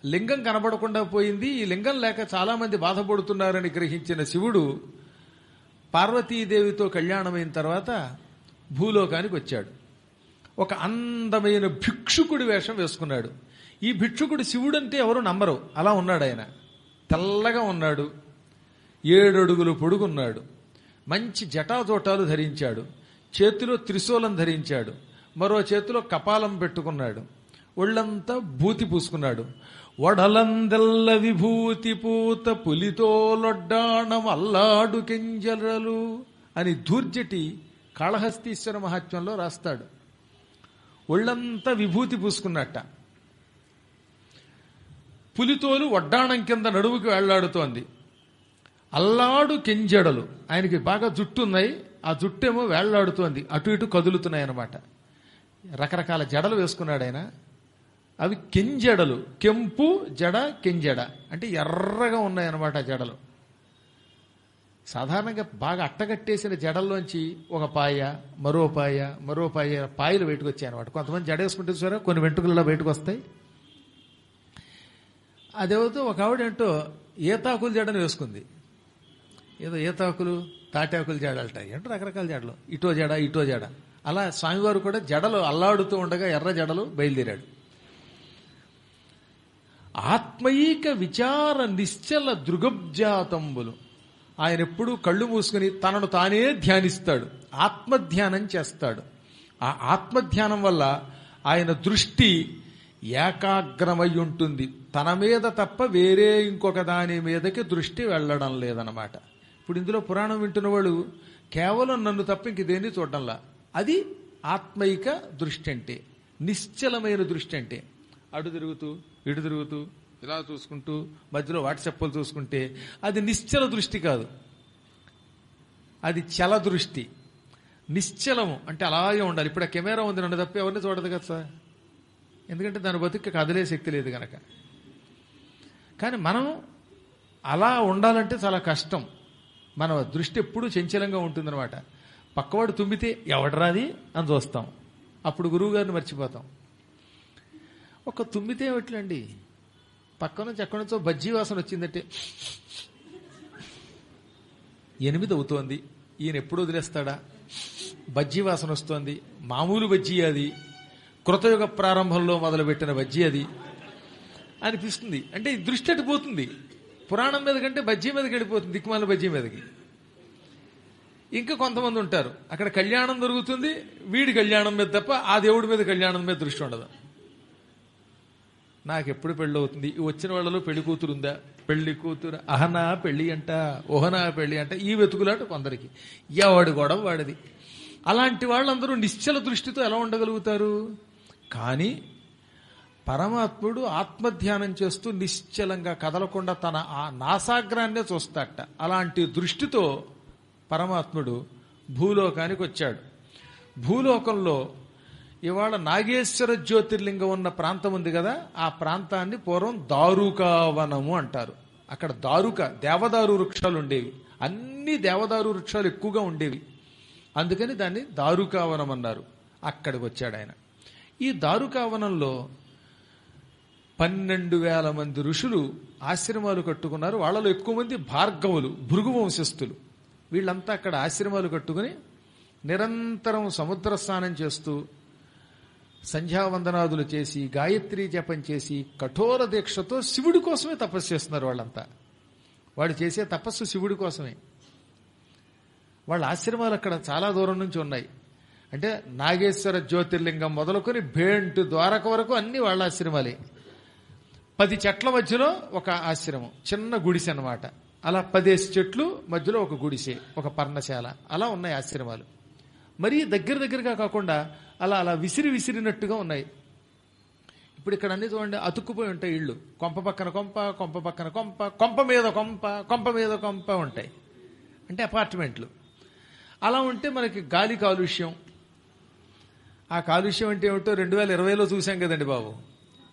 లింగం కనబడకుండా పోయింది. ఈ లింగం లేక చాలా మంది బాధపడుతున్నారని గ్రహించిన శివుడు పార్వతీదేవితో కళ్యాణమైన తర్వాత భూలోకానికి వచ్చాడు. ఒక అందమైన భిక్షుకుడి వేషం వేసుకున్నాడు. ఈ భిక్షుకుడు శివుడంటే ఎవరు నమ్మరు, అలా ఉన్నాడు ఆయన. తెల్లగా ఉన్నాడు, 7 అడుగులు పొడుగున్నాడు, మంచి జటాజోటాలు ధరించాడు, చేతిలో త్రిశూలం ధరించాడు, మరో చేతిలో కపాలం పెట్టుకున్నాడు, ఒళ్ళంతా భూతి పూసుకున్నాడు. వడలందెల్ల విభూతి పూత పులితోలొడ్డాణం అల్లాడు కెంజరలు అని ధూర్జటి కాళహస్తీశ్వర మహాత్మ్యంలో రాస్తాడు. ఒళ్ళంతా విభూతి పూసుకున్నట్ట. పులితోలు వడ్డాణం కింద నడువుకి వేళ్లాడుతోంది. అల్లాడు కెంజడలు, ఆయనకి బాగా జుట్టు ఉన్నాయి, ఆ జుట్టేమో వేళ్లాడుతోంది, అటు ఇటు కదులుతున్నాయి అన్నమాట. రకరకాల జడలు వేసుకున్నాడు ఆయన. అవి కెంజడలు, కెంపు జడ కెంజడ అంటే ఎర్రగా ఉన్నాయన్నమాట జడలు. సాధారణంగా బాగా అట్టగట్టేసిన జడల్లోంచి ఒక పాయ, మరో పాయ, మరో పాయలు బయటకు వచ్చాయి అనమాట. కొంతమంది జడ వేసుకుంటే చూసారా, కొన్ని వెంట్రుకల్లో బయటకు వస్తాయి. అదేవుతో ఒక ఆవిడేంటో ఏతాకుల జడను వేసుకుంది. ఏదో ఏతాకులు తాటాకుల జడలట, ఏంటో రకరకాల జడలు, ఇటో జడ ఇటో జడ. అలా స్వామివారు కూడా జడలు అల్లాడుతూ ఉండగా ఎర్ర జడలు బయలుదేరాడు. ఆత్మైక విచార నిశ్చల దృగబ్జాతంబులు, ఆయన ఎప్పుడూ కళ్ళు మూసుకుని తనను తానే ధ్యానిస్తాడు, ఆత్మధ్యానం చేస్తాడు. ఆ ఆత్మధ్యానం వల్ల ఆయన దృష్టి ఏకాగ్రమై ఉంటుంది. తన మీద తప్ప వేరే ఇంకొక దాని మీదకి దృష్టి వెళ్ళడం లేదన్నమాట. ఇప్పుడు ఇందులో పురాణం వింటున్న వాళ్ళు కేవలం నన్ను తప్ప ఇంక దేన్ని చూడడంలా. అది ఆత్మైక దృష్టి అంటే, నిశ్చలమైన దృష్టి అంటే. అటు తిరుగుతూ ఇటు తిరుగుతూ ఇలా చూసుకుంటూ మధ్యలో వాట్సాప్లు చూసుకుంటే అది నిశ్చల దృష్టి కాదు, అది చల దృష్టి. నిశ్చలము అంటే అలాగే ఉండాలి. ఇప్పుడు ఆ కెమెరా ఉంది, నన్ను తప్ప ఎవరిని చూడదు కదా సార్, ఎందుకంటే దాని బతుకు కదిలే శక్తి లేదు కనుక. కానీ మనం అలా ఉండాలంటే చాలా కష్టం. మన దృష్టి ఎప్పుడూ చంచలంగా ఉంటుందన్నమాట. పక్కవాడు తుమ్మితే ఎవడరాది అని చూస్తాం, అప్పుడు గురువు గారిని మర్చిపోతాం. ఒక తుమ్మితే ఏమిట్లండి, పక్క నుంచి ఎక్కడి నుంచో బజ్జీ వాసన వచ్చిందంటే 8 అవుతోంది, ఈయన ఎప్పుడు వదిలేస్తాడా, బజ్జీ వాసన వస్తోంది, మామూలు బజ్జీ అది, కృతయుగ ప్రారంభంలో మొదలుపెట్టిన బజ్జీ అది అనిపిస్తుంది. అంటే ఈ దృష్టి అటు పోతుంది, పురాణం మీద కంటే బజ్జీ మీదకి వెళ్ళిపోతుంది, దిక్కుమాల బజ్జీ మీదకి. ఇంకా కొంతమంది ఉంటారు, అక్కడ కళ్యాణం జరుగుతుంది, వీడి కళ్యాణం మీద తప్ప ఆ దేవుడి మీద కళ్యాణం మీద దృష్టి ఉండదు. నాకెప్పుడు పెళ్ళి అవుతుంది, వచ్చిన వాళ్ళలో పెళ్లి కూతురు ఉందా, పెళ్లి కూతురు అహనా పెళ్లి అంట, ఓహనా పెళ్లి అంట, ఈ వెతుకులాట కొందరికి. ఎవడి గొడవ వాడిది. అలాంటి వాళ్ళందరూ నిశ్చల దృష్టితో ఎలా ఉండగలుగుతారు? కానీ పరమాత్ముడు ఆత్మధ్యానం చేస్తూ నిశ్చలంగా కదలకుండా తన ఆ నాసాగ్రాన్నే చూస్తాట. అలాంటి దృష్టితో పరమాత్ముడు భూలోకానికి వచ్చాడు. భూలోకంలో ఇవాళ నాగేశ్వర జ్యోతిర్లింగం ఉన్న ప్రాంతం ఉంది కదా, ఆ ప్రాంతాన్ని పూర్వం దారుకావనము అంటారు. అక్కడ దేవదారు వృక్షాలు ఉండేవి, అన్ని దేవదారు వృక్షాలు ఎక్కువగా ఉండేవి, అందుకని దాన్ని దారుకావనం అన్నారు. అక్కడికి వచ్చాడు ఆయన. ఈ దారుకావనంలో 12,000 మంది ఋషులు ఆశ్రమాలు కట్టుకున్నారు. వాళ్ళలో ఎక్కువ మంది భార్గవులు, భృగు వంశస్థులు. వీళ్ళంతా అక్కడ ఆశ్రమాలు కట్టుకుని నిరంతరం సముద్ర స్నానం చేస్తూ సంధ్యావందనాదులు చేసి గాయత్రీ జపం చేసి కఠోర దీక్షతో శివుడి కోసమే తపస్సు చేస్తున్నారు. వాళ్ళంతా వాడు చేసే తపస్సు శివుడి కోసమే. వాళ్ళ ఆశ్రమాలు అక్కడ చాలా దూరం నుంచి ఉన్నాయి. అంటే నాగేశ్వర జ్యోతిర్లింగం మొదలుకొని భేంటు ద్వారక వరకు అన్ని వాళ్ళ ఆశ్రమాలే. 10 చెట్ల మధ్యలో ఒక ఆశ్రమం, చిన్న గుడిసె అన్నమాట. అలా 10 చెట్లు మధ్యలో ఒక గుడిసె, ఒక పర్ణశాల, అలా ఉన్నాయి ఆశ్రమాలు. మరీ దగ్గరగా కాకుండా అలా అలా విసిరినట్టుగా ఉన్నాయి. ఇప్పుడు ఇక్కడ అన్ని చూడండి, అతుక్కుపోయి ఉంటాయి ఇళ్ళు. కొంప పక్కన కొంప, కొంప పక్కన కొంప, కొంప మీద కొంప, కొంప మీద కొంప ఉంటాయి. అంటే అపార్ట్మెంట్లు. అలా ఉంటే మనకి గాలి కాలుష్యం. ఆ కాలుష్యం అంటే ఏమిటో 2020లో చూసాం కదండి బాబు.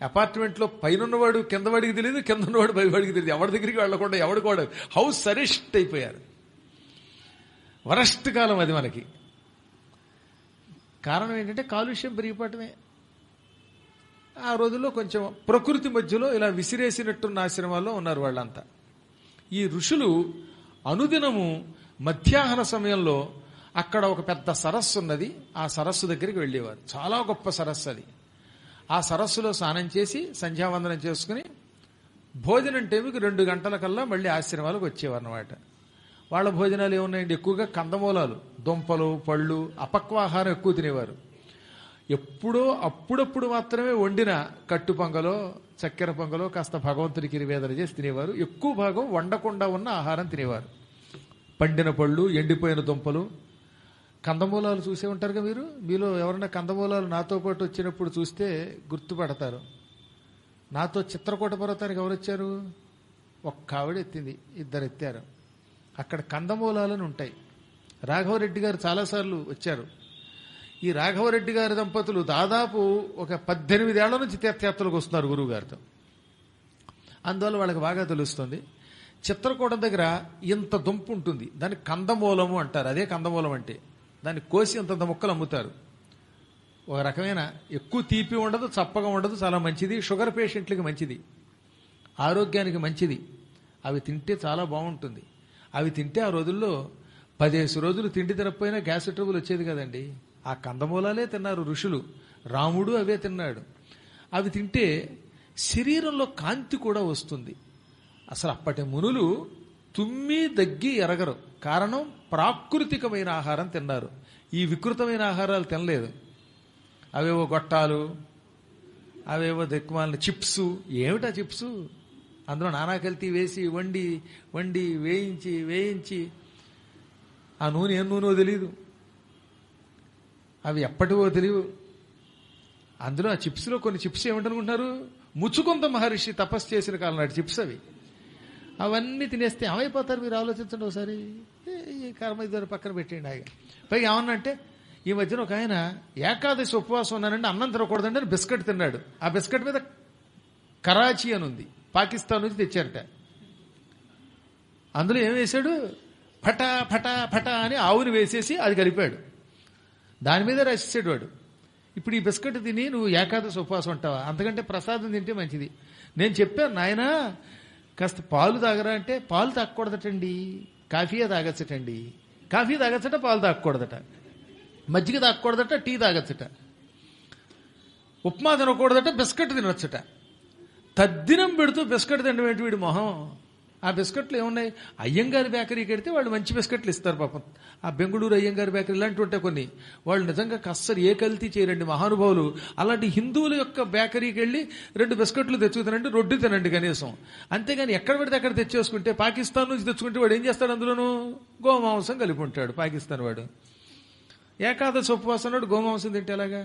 అపార్ట్మెంట్లో పైనన్నవాడు కిందవాడికి తెలియదు, కింద ఉన్నవాడు పైవాడికి తెలియదు. ఎవరి దగ్గరికి వెళ్లకుండా ఎవడికోడు హౌస్ అరెస్ట్ అయిపోయారు. వరస్ట్ కాలం అది మనకి. కారణం ఏంటంటే కాలుష్యం పెరిగిపోవటమే. ఆ రోజుల్లో కొంచెం ప్రకృతి మధ్యలో ఇలా విసిరేసినట్టున్న ఆశ్రమాల్లో ఉన్నారు వాళ్ళంతా. ఈ ఋషులు అనుదినము మధ్యాహ్న సమయంలో అక్కడ ఒక పెద్ద సరస్సు ఉన్నది, ఆ సరస్సు దగ్గరికి వెళ్ళేవారు. చాలా గొప్ప సరస్సు అది. ఆ సరస్సులో స్నానం చేసి సంధ్యావందనం చేసుకుని భోజనం టైంకి 2 గంటలకల్లా మళ్ళీ ఆశ్రమాలకు వచ్చేవారు అన్నమాట. వాళ్ళ భోజనాలు ఏమున్నాయండి, ఎక్కువగా కందమూలాలు, దుంపలు, పళ్ళు, అపక్వాహారం ఎక్కువ తినేవారు. ఎప్పుడో అప్పుడప్పుడు మాత్రమే వండిన కట్టు పొంగలో, చక్కెర పొంగలో కాస్త భగవంతుడికి నివేదన చేసి తినేవారు. ఎక్కువ భాగం వండకుండా ఉన్న ఆహారం తినేవారు. పండిన పళ్ళు, ఎండిపోయిన దుంపలు, కందమూలాలు చూసే ఉంటారుగా మీరు. మీలో ఎవరైనా కందమూలాలు నాతో పాటు వచ్చినప్పుడు చూస్తే గుర్తుపడతారు. నాతో చిత్రకూట పర్వతానికి ఎవరు వచ్చారు? ఒక్క ఆవిడ ఎత్తింది, 2 ఎత్తారు. అక్కడ కందమూలాలని ఉంటాయి. రాఘవరెడ్డి గారు చాలాసార్లు వచ్చారు. ఈ రాఘవరెడ్డి గారి దంపతులు దాదాపు ఒక 18 ఏళ్ల నుంచి తీర్థయాత్రలకు వస్తున్నారు గురువు గారితో. అందువల్ల వాళ్ళకి బాగా తెలుస్తుంది. చిత్రకూటం దగ్గర ఇంత దుంప ఉంటుంది, దాన్ని కందమూలము అంటారు. అదే కందమూలం అంటే. దాన్ని కోసి అంతంత ముక్కలు అమ్ముతారు. ఒక రకమైన ఎక్కువ తీపి ఉండదు, చప్పగా ఉండదు, చాలా మంచిది. షుగర్ పేషెంట్లకి మంచిది, ఆరోగ్యానికి మంచిది. అవి తింటే చాలా బాగుంటుంది. అవి తింటే ఆ రోజుల్లో 10 రోజులు తిండి తినకపోయినా గ్యాస్ ట్రబుల్ వచ్చేది కదండి. ఆ కందమూలాలే తిన్నారు ఋషులు. రాముడు అవే తిన్నాడు. అవి తింటే శరీరంలో కాంతి కూడా వస్తుంది. అసలు అప్పటి మునులు తుమ్మి దగ్గి ఎరగరు. కారణం ప్రాకృతికమైన ఆహారం తిన్నారు. ఈ వికృతమైన ఆహారాలు తినలేదు. అవేవో గొట్టాలు, అవేవో దిక్కుమాలిన చిప్స్. ఏమిటా చిప్స్? అందులో నానా కల్తీ వేసి వండి వండి వేయించి ఆ నూనె ఏం నూనెో తెలియదు, అవి ఎప్పటివో తెలియవు. అందులో ఆ చిప్స్లో కొన్ని చిప్స్ ఏమిటనుకుంటున్నారు? ముచ్చుకొంత మహర్షి తపస్సు చేసిన కాలం నాటి చిప్స్ అవి. అవన్నీ తినేస్తే ఏమైపోతారు మీరు ఆలోచించండి ఒకసారి. ఈ కర్మ ఇద్దరు పక్కన పెట్టండి ఆయన. పైగా ఏమన్నా అంటే ఈ మధ్యన ఒక ఆయన ఏకాదశి ఉపవాసం ఉన్నానండి, అన్నం తినకూడదండి అని బిస్కెట్ తిన్నాడు. ఆ బిస్కెట్ మీద కరాచీ అని ఉంది, పాకిస్తాన్ నుంచి తెచ్చారట. అందులో ఏం వేశాడు? ఫటా ఫటా ఫటా అని ఆవుని వేసేసి అది కలిపాడు. దాని మీద రాసేసాడు వాడు. ఇప్పుడు ఈ బిస్కెట్ తిని నువ్వు ఏకాదశి ఉపవాసం ఉంటావా? అంతకంటే ప్రసాదం తింటే మంచిది. నేను చెప్పాను, నాయనా కాస్త పాలు తాగరా అంటే పాలు తాగకూడదటండి, కాఫీయే తాగచ్చటండి. కాఫీ తాగచ్చట, పాలు తాగకూడదట. మజ్జిగ తాగకూడదట, టీ తాగచ్చట. ఉప్మా తినకూడదట, బిస్కెట్ తినొచ్చట. తద్దినం పెడుతూ బిస్కెట్ తినడం ఏంటి వీడి మొహం? ఆ బిస్కెట్లు ఏమున్నాయి? అయ్యంగారి బేకరీకి వెడితే వాళ్ళు మంచి బిస్కెట్లు ఇస్తారు పాపం. ఆ బెంగళూరు అయ్యంగారి బేకరీ ఇలాంటివి ఉంటాయి కొన్ని. వాళ్ళు నిజంగా కస్సరు ఏ కల్తీ చేయరండి మహానుభావులు. అలాంటి హిందువుల యొక్క బేకరీకి వెళ్ళి 2 బిస్కెట్లు తెచ్చుకుతానండి, రొడ్డు తినండి కనీసం. అంతేగాని ఎక్కడ పెడితే అక్కడ తెచ్చేసుకుంటే, పాకిస్తాన్ నుంచి తెచ్చుకుంటే వాడు ఏం చేస్తాడు? అందులోనూ గోమాంసం కలిపి ఉంటాడు పాకిస్తాన్ వాడు. ఏకాదశి ఉపవాసం నాడు గోమాంసం తింటే ఎలాగా?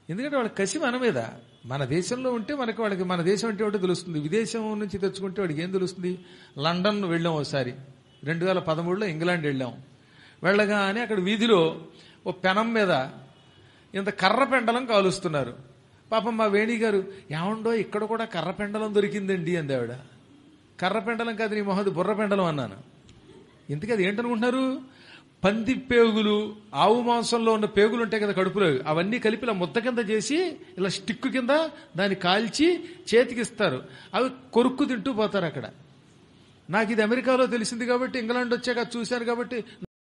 ఎందుకంటే వాళ్ళకి కసి మన మీద. మన దేశంలో ఉంటే వాళ్ళకి మన దేశం అంటే ఒకటి తెలుస్తుంది. విదేశం నుంచి తెచ్చుకుంటే వాడికి ఏం తెలుస్తుంది? లండన్ వెళ్ళాం ఒకసారి, 2013లో ఇంగ్లాండ్ వెళ్ళాం. వెళ్ళగానే అక్కడ వీధిలో ఓ పెనం మీద ఇంత కర్ర పెండలం కాలుస్తున్నారు. పాపం మా వేణి గారు, ఏమండో ఇక్కడ కూడా కర్ర పెండలం దొరికిందండి అంది ఆవిడ. కర్ర పెండలం కాదు నీ మొహది, బుర్ర పెండలం అన్నాను. ఇంతకీ అది ఏంటనుకుంటున్నారు? పంది పేగులు, ఆవు మాంసంలో ఉన్న పేగులు ఉంటాయి కదా కడుపులో, అవన్నీ కలిపి ఇలా ముద్ద కింద చేసి ఇలా స్టిక్ కింద దాన్ని కాల్చి చేతికిస్తారు. అవి కొరుక్కు తింటూ పోతారు అక్కడ. నాకు ఇది అమెరికాలో తెలిసింది కాబట్టి, ఇంగ్లాండ్ వచ్చాక చూశాను కాబట్టి